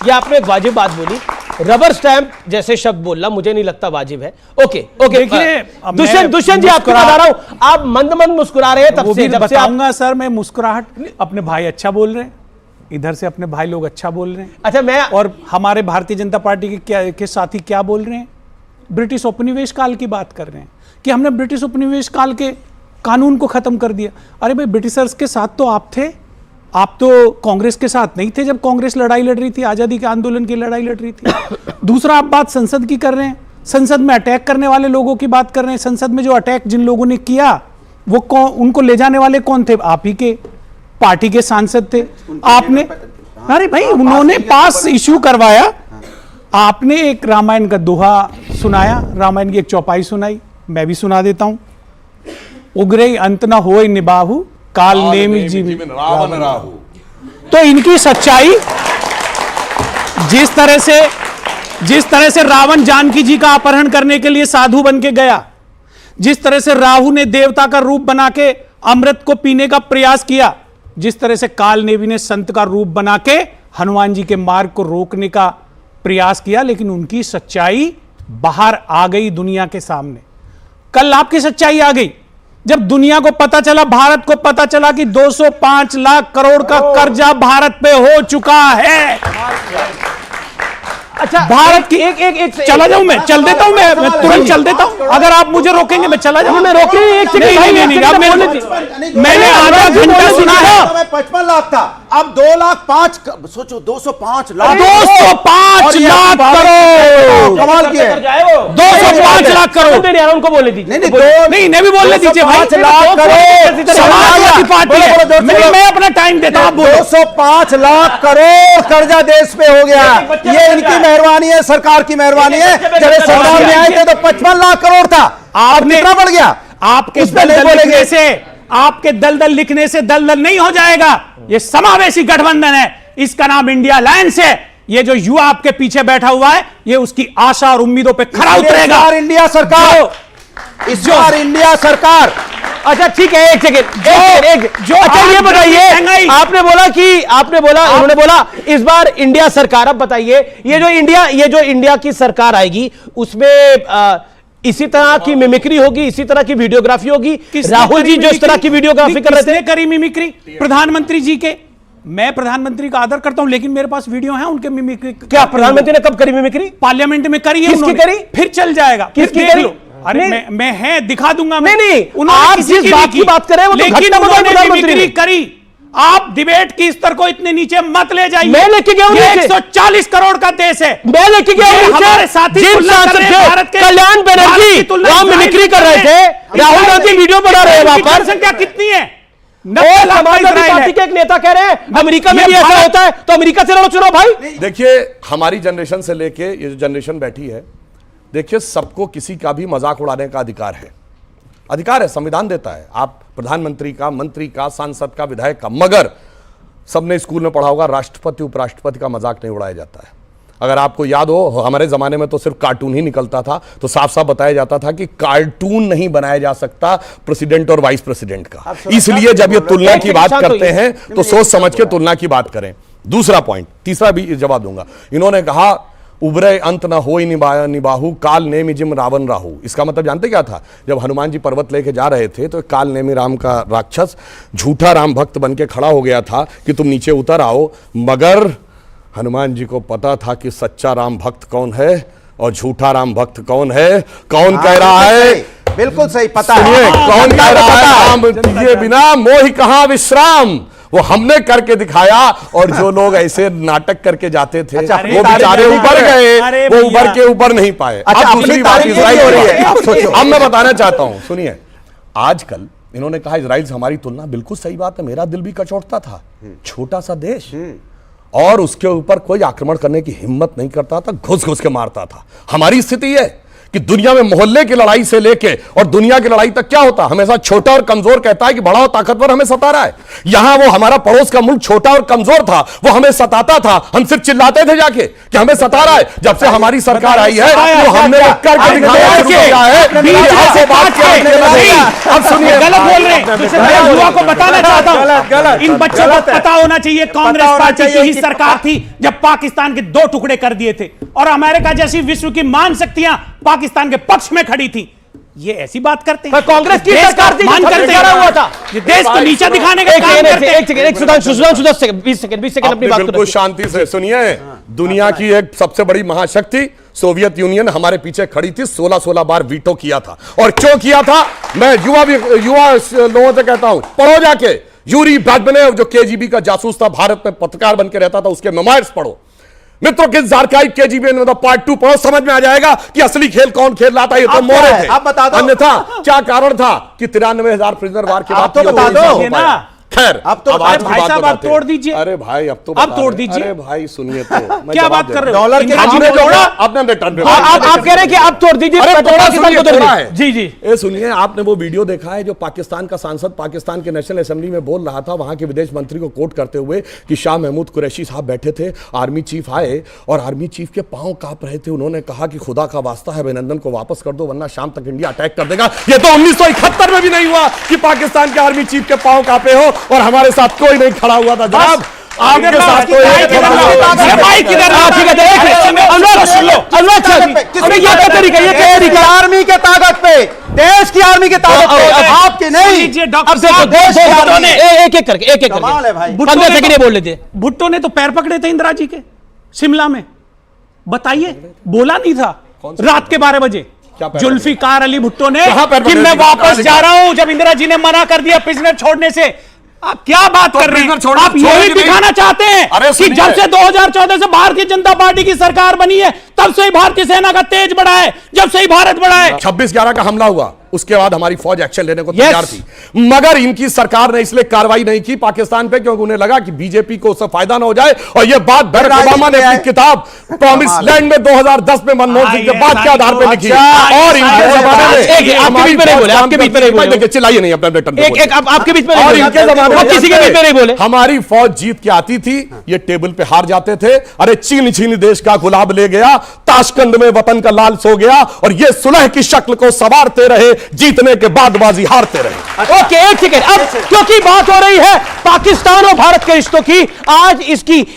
ये आपने एक वाजिब बात बोली, रबर स्टैंप जैसे शब्द बोलना मुझे नहीं लगता वाजिब है। ओके देखिए, दुष्यंत जी आपको बता रहा हूं, आप मंद मंद मुस्कुरा रहे हैं तब से। बताऊंगा सर, मैं मुस्कुराहट, अपने भाई अच्छा बोल रहे हैं, इधर से अपने भाई लोग अच्छा बोल रहे हैं। अच्छा, मैं और हमारे भारतीय जनता पार्टी के साथी क्या बोल रहे हैं? ब्रिटिश उपनिवेश काल की बात कर रहे हैं कि हमने ब्रिटिश उपनिवेश काल के कानून को खत्म कर दिया। अरे भाई, ब्रिटिशर्स के साथ तो आप थे, आप तो कांग्रेस के साथ नहीं थे जब कांग्रेस लड़ाई लड़ रही थी, आजादी के आंदोलन की लड़ाई लड़ रही थी। दूसरा, आप बात संसद की कर रहे हैं, संसद में अटैक करने वाले लोगों की बात कर रहे हैं। संसद में जो अटैक जिन लोगों ने किया वो उनको ले जाने वाले कौन थे? आप ही के पार्टी के सांसद थे। आपने, अरे भाई, उन्होंने पास इश्यू करवाया, आपने एक रामायण का दोहा सुनाया, रामायण की एक चौपाई सुनाई, मैं भी सुना देता हूं। उग्रे अंत न होय निबाहु काल नेमि जीवी रावण राहु। तो इनकी सच्चाई, जिस तरह से रावण जानकी जी का अपहरण करने के लिए साधु बन के गया, जिस तरह से राहु ने देवता का रूप बना के अमृत को पीने का प्रयास किया, जिस तरह से काल नेवी ने संत का रूप बना के हनुमान जी के मार्ग को रोकने का प्रयास किया, लेकिन उनकी सच्चाई बाहर आ गई दुनिया के सामने। कल आपकी सच्चाई आ गई जब दुनिया को पता चला, भारत को पता चला कि 205 लाख करोड़ का कर्जा भारत पे हो चुका है। अच्छा भारत की एक चला जाऊं मैं चल देता हूं मैं तुरंत चल देता हूं अगर आप मुझे रोकेंगे मैं चला जाऊं मैं रोक रही एक नहीं मैंने आधा घंटा सुना है 55 लाख था अब 2 लाख 5 सोचो 205 लाख 205 लाख करोड़ कमाल किया 205 लाख करोड़ उनको बोलने दीजिए नहीं नहीं भी बोलने दीजिए भाई 205 लाख करोड़ समाजवादी पार्टी है मैं अपना टाइम देता हूं 205 लाख करोड़ कर्जा देश पे हो गया ये इनकी मेहरबानी है सरकार की मेहरबानी है जब सरकार में आए थे तो 55 लाख करोड़ था आपने कितना बढ़ गया आपके दलदल लिखने से आपके दलदल लिखने से दलदल नहीं हो जाएगा ये समावेशी गठबंधन है इसका नाम इंडिया अलायंस है ये जो युवा आपके पीछे बैठा हुआ है ये उसकी आशा और उम्मीदों पे खरा उतरेगा इंडिया सरकार इस बार इंडिया सरकार अच्छा ठीक है एक सेकंड जो अच्छा ये बताइए आपने बोला उन्होंने बोला इस बार इंडिया सरकार अब बताइए ये जो इंडिया की सरकार आएगी उसमें इसी तरह की मिमिक्री होगी इसी तरह की वीडियोग्राफी होगी राहुल जी जो इस तरह की वीडियोग्राफी कर रहे थे करी मिमिक्री प्रधानमंत्री जी के मैं प्रधानमंत्री का आदर करता हूं लेकिन मेरे पास वीडियो है उनके मिमिक्री क्या प्रधानमंत्री ने कब करी मिमिक्री पार्लियामेंट में करी है किसकी करी फिर चल जाएगा किसकी करी अरे मैं है दिखा दूंगा नहीं आप जिस बात की बात कर रहे हैं वो तो लेकिन उन्होंने मिमिक्री करी आप डिबेट की स्तर को इतने नीचे मत ले जाइए मैं लेके गया हूं 140 करोड़ का देश है मैं लेके गया हूं हमारे साथी भारत के कल्याण बनर्जी वहां मिमिक्री कर रहे थे राहुल गांधी वीडियो बना रहे हैं वहां पर संख्या कितनी है समाजवादी पार्टी के एक नेता कह रहे हैं अमेरिका में भी ऐसा होता है तो अमेरिका से लड़ो चुनाव भाई देखिए हमारी जनरेशन से लेके ये जो जनरेशन बैठी है देखिए सबको किसी का भी मजाक उड़ाने का अधिकार है संविधान देता है आप प्रधानमंत्री का मंत्री का सांसद का विधायक का मगर सबने स्कूल में पढ़ा होगा राष्ट्रपति उपराष्ट्रपति का मजाक नहीं उड़ाया जाता है अगर आपको याद हो हमारे जमाने में तो सिर्फ कार्टून ही निकलता था तो साफ साफ बताया जाता था कि कार्टून नहीं बनाया जा सकता प्रेसिडेंट और वाइस प्रेसिडेंट का इसलिए जब ये तुलना की बात करते हैं तो सोच समझ के तुलना की बात करें दूसरा पॉइंट तीसरा भी जवाब दूंगा इन्होंने कहा उबरे अंत न हो निबाहु काल नेमि जिम रावण राहु इसका मतलब जानते क्या था जब हनुमान जी पर्वत लेके जा रहे थे तो काल नेमि राम का राक्षस झूठा राम भक्त बन के खड़ा हो गया था कि तुम नीचे उतर आओ मगर हनुमान जी को पता था कि सच्चा राम भक्त कौन है और झूठा राम भक्त कौन है कौन कह रहा है बिल्कुल सही पता है कौन कह रहा है राम दिए बिना मोहि कहां विश्राम वो हमने करके दिखाया और जो लोग ऐसे नाटक करके जाते थे वो बेचारे ऊपर गए वो ऊपर के ऊपर नहीं पाए अब दूसरी बात इजराइल हो रही है अब मैं बताना चाहता हूं सुनिए आजकल इन्होंने कहा इजराइल से हमारी तुलना बिल्कुल सही बात है मेरा दिल भी कचोटता था छोटा सा देश और उसके ऊपर कोई आक्रमण करने की हिम्मत नहीं करता था घुस घुस के मारता था हमारी स्थिति है कि दुनिया में मोहल्ले की लड़ाई से लेके और दुनिया की लड़ाई तक क्या होता हमेशा छोटा और कमजोर कहता है कि बड़ा और ताकतवर हमें सता रहा है यहां वो हमारा पड़ोस का मुल्क छोटा और कमजोर था वो हमें सताता था हम सिर्फ चिल्लाते थे जाके कि हमें सता रहा है जब से हमारी सरकार आई है तो हमने करके दिखाया शुरू किया है अब सुनिए गलत बोल रहे हैं युवा को बताना चाहता हूं इन बच्चों को पता होना चाहिए कांग्रेस पार्टी की ही सरकार थी जब पाकिस्तान के 2 टुकड़े कर दिए थे और अमेरिका जैसी विश्व की महान शक्तियां पाकिस्तान के पक्ष में खड़ी थी ये ऐसी बात करते हैं कांग्रेस की सरकार थी मान करते हुआ था देश को नीचा दिखाने का काम करते हैं एक सेकंड 20 सेकंड अपनी बात बिल्कुल शांति से सुनिए दुनिया की एक सबसे बड़ी महाशक्ति सोवियत यूनियन हमारे पीछे खड़ी थी 16 बार वीटो किया था और क्यों किया था मैं युवा लोगों से कहता हूं पढ़ो जाके यूरी ब्रैडमनेव जो केजीबी का जासूस था भारत में पत्रकार बन के रहता था उसके मेमोयर्स पढ़ो मित्रों किस जारकाइब केजीबी ने पार्ट 2 पढ़ो समझ में आ जाएगा कि असली खेल कौन खेल रहा था ये तो मोरे थे आप बता दो अन्यथा क्या कारण था कि 93,000 प्रिजनर वार के बाद तो बता दो ना खैर अब तो आज भाई साहब आप तोड़ दीजिए अरे भाई अब तोड़ दीजिए अरे भाई सुनिए तो क्या बात कर रहे हो डॉलर के आपने तोड़ा आपने रिटर्न पे आप कह रहे हैं कि अब तोड़ दीजिए पाकिस्तान को तोड़ा है जी जी ये सुनिए आपने वो वीडियो देखा है जो पाकिस्तान का सांसद पाकिस्तान के नेशनल असेंबली में बोल रहा था वहां के विदेश मंत्री को कोट करते हुए कि शाह महमूद कुरैशी साहब बैठे थे आर्मी चीफ आए और आर्मी चीफ के पांव कांप रहे थे उन्होंने कहा कि खुदा का वास्ता है अभिनंदन को वापस कर दो वरना शाम तक इंडिया अटैक कर देगा ये तो 1971 में भी नहीं हुआ कि पाकिस्तान के आर्मी चीफ के पांव कांपे हो और हमारे साथ कोई नहीं खड़ा हुआ था जनाब आपके साथ तो आर्मी के ताकत पे देश की आर्मी के ताकत पे आपके नहीं एक एक करके कमाल है भाई 15 सेकंड बोल लेते भुट्टो ने तो पैर पकड़े थे इंदिरा जी के शिमला में बताइए, बोला नहीं था रात के 12 बजे जुल्फिकार अली भुट्टो ने पैर कि मैं वापस जा रहा हूं, जब इंदिरा जी ने मना कर दिया प्रिजनर छोड़ने से। आप क्या बात कर रहे हैं? आप यही दिखाना चाहते हैं कि जब से 2014 से भारतीय जनता पार्टी की सरकार बनी है तब से ही भारतीय सेना का तेज बढ़ा है, जब से ही भारत बढ़ा है। 26/11 का हमला हुआ, उसके बाद हमारी फौज एक्शन लेने को तैयार थी, मगर इनकी सरकार ने इसलिए कार्रवाई नहीं की पाकिस्तान पे, क्योंकि उन्हें लगा कि बीजेपी को उससे फायदा ना हो जाए। और ये बात बराक ओबामा ने अपनी किताब प्रॉमिस लैंड में 2010 में मनमोहन सिंह के बाद के आधार पर लिखी। और इनके जमाने में आपके बीच में नहीं बोले, आपके बीच में नहीं बोले, चिल्लाइए नहीं अपने बेटन पे। एक आपके बीच में और इनके जमाने में किसी के बीच में नहीं बोले। हमारी फौज जीत के आती थी, ये टेबल पे हार जाते थे। अरे छीन छीन देश का गुलाब ले गया, ताशकंद में वतन का लाल सो गया, और ये सुलह की शक्ल को संवारते रहे, जीतने के बाद बाजी हारते रहे। ओके, एक सेकेंड, अब क्योंकि बात हो रही है पाकिस्तान और भारत के रिश्तों की, आज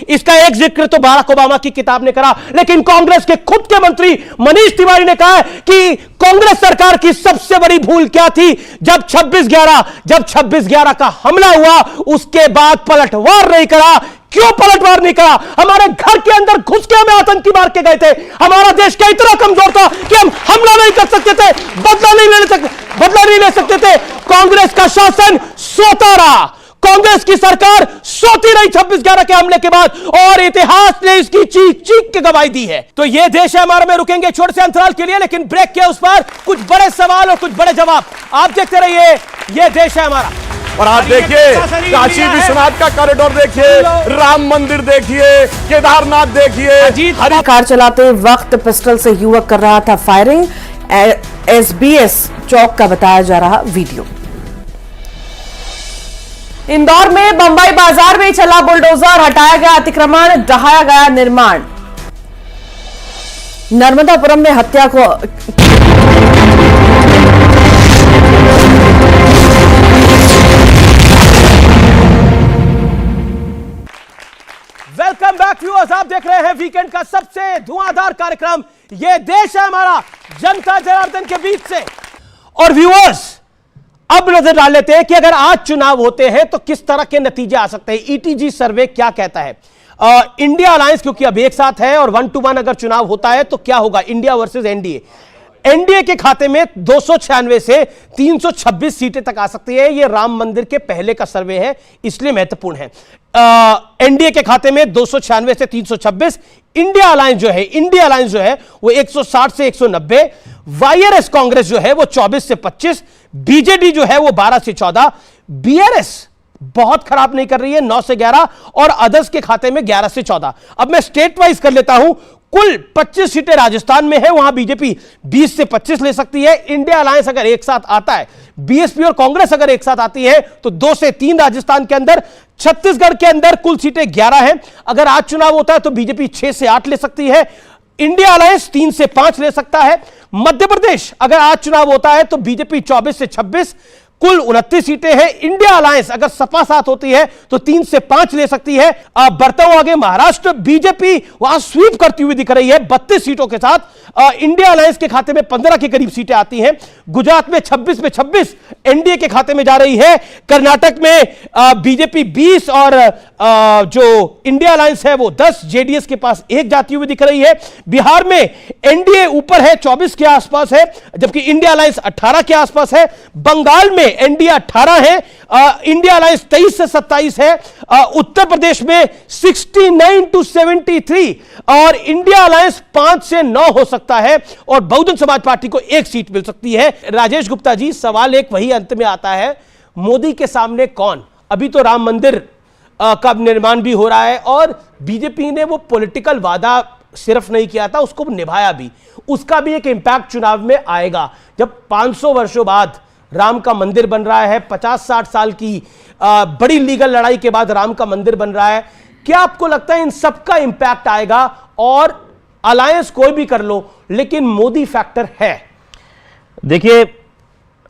इसका एक जिक्र तो बराक ओबामा की किताब ने करा, लेकिन कांग्रेस के खुद के मंत्री मनीष तिवारी ने कहा है कि कांग्रेस सरकार की सबसे बड़ी भूल क्या थी, जब 26/11 का हमला हुआ उसके बाद पलटवार नहीं करा। क्यों पलटवार नहीं करा? हमारे घर के अंदर घुस के हमें आतंकी मार के गए थे। हमारा देश क्या इतना कमजोर था कि हम हमला नहीं कर सकते थे, बदला नहीं ले सकते थे। कांग्रेस का शासन सोता रहा, कांग्रेस की सरकार सोती रही 26/11 के हमले के बाद, और इतिहास ने इसकी चीख चीख के गवाही दी है। तो ये देश है हमारा में रुकेंगे छोटे से अंतराल के लिए, लेकिन ब्रेक के उस पर कुछ बड़े सवाल और कुछ बड़े जवाब आप देखते रहिए। ये देश है हमारा। और आप देखिए काशी विश्वनाथ का कॉरिडोर देखिए, राम मंदिर देखिए, केदारनाथ देखिए। कार चलाते वक्त पिस्टल से युवक कर रहा था फायरिंग, SBS चौक का बताया जा रहा वीडियो। इंदौर में बंबई बाजार में चला बुलडोजर, हटाया गया अतिक्रमण, ढहाया गया निर्माण। नर्मदापुरम में हत्या को वेलकम बैक व्यूअर्स, आप देख रहे हैं वीकेंड का सबसे धुआंधार कार्यक्रम ये देश है हमारा, जनता जनार्दन के बीच से। और व्यूअर्स अब नजर डाल लेते हैं कि अगर आज चुनाव होते हैं तो किस तरह के नतीजे आ सकते हैं। ETG सर्वे क्या कहता है? इंडिया अलायंस क्योंकि अब एक साथ है और 1-to-1 अगर चुनाव होता है तो क्या होगा, इंडिया वर्सेस एनडीए। एनडीए के खाते में 296 से 326 सीटें तक आ सकती है। यह राम मंदिर के पहले का सर्वे है, इसलिए महत्वपूर्ण है। एनडीए के खाते में 296 से 326, इंडिया अलायंस जो है वो 160 से 190, वाईआरएस कांग्रेस जो है वो 24 से 25, बीजेडी जो है वो 12 से 14, बीआरएस बहुत खराब नहीं कर रही है 9 से 11, और अदर्स के खाते में 11 से 14। अब मैं स्टेट वाइज कर लेता हूं, कुल 25 सीटें राजस्थान में है, वहां बीजेपी 20 से 25 ले सकती है। इंडिया अलायंस अगर एक साथ आता है, बीएसपी और कांग्रेस अगर एक साथ आती है तो 2 से 3 राजस्थान के अंदर। छत्तीसगढ़ के अंदर कुल सीटें 11 हैं, अगर आज चुनाव होता है तो बीजेपी 6 से 8 ले सकती है, इंडिया अलायंस 3 से 5 ले सकता है। मध्य प्रदेश अगर आज चुनाव होता है तो बीजेपी 24 से 26, कुल 29 सीटें हैं। इंडिया अलायंस अगर सपा साथ होती है तो 3 से 5 ले सकती है। बढ़ता हूं आगे, महाराष्ट्र बीजेपी वहां स्वीप करती हुई दिख रही है 32 सीटों के साथ। इंडिया अलायंस के खाते में 15 के करीब सीटें आती हैं। गुजरात में 26 में 26 एनडीए के खाते में जा रही है। कर्नाटक में बीजेपी 20 और जो इंडिया अलायंस है वो 10, जेडीएस के पास 1 जाती हुई दिख रही है। बिहार में एनडीए ऊपर है, 24 के आसपास है, जबकि इंडिया अलायंस 18 के आसपास है। बंगाल में एनडीए 18 है, इंडिया अलायंस 23 से 27 है। उत्तर प्रदेश में 69 to 73 और इंडिया अलायंस 5 से 9 हो सकता है, और बहुजन समाज पार्टी को 1 सीट मिल सकती है। राजेश गुप्ता जी, सवाल एक वही अंत में आता है, मोदी के सामने कौन? अभी तो राम मंदिर का निर्माण भी हो रहा है, और बीजेपी ने वो पॉलिटिकल वादा सिर्फ नहीं किया था, उसको निभाया भी, उसका भी एक इंपैक्ट चुनाव में आएगा। जब 500 वर्षों बाद राम का मंदिर बन रहा है, 50-60 साल की बड़ी लीगल लड़ाई के बाद राम का मंदिर बन रहा है, क्या आपको लगता है इन सबका इंपैक्ट आएगा? और अलायंस कोई भी कर लो, लेकिन मोदी फैक्टर है। देखिए,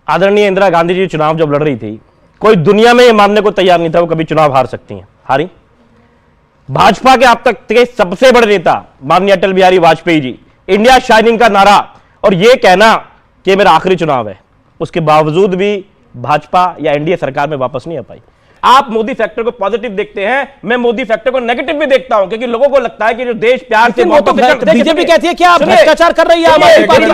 आदरणीय इंदिरा गांधी जी चुनाव जब लड़ रही थी, कोई दुनिया में यह मानने को तैयार नहीं था वो कभी चुनाव हार सकती हैं। हारी। भाजपा के अब तक के सबसे बड़े नेता माननीय अटल बिहारी वाजपेयी जी, इंडिया शाइनिंग का नारा और यह कहना कि मेरा आखिरी चुनाव है, उसके बावजूद भी भाजपा या एनडीए सरकार में वापस नहीं आ पाई। आप मोदी फैक्टर को पॉजिटिव देखते हैं, मैं मोदी फैक्टर को नेगेटिव भी देखता हूं, क्योंकि लोगों को लगता है कि जो देश प्यार से बीजेपी कहती है कि आप भ्रष्टाचार कर रही है।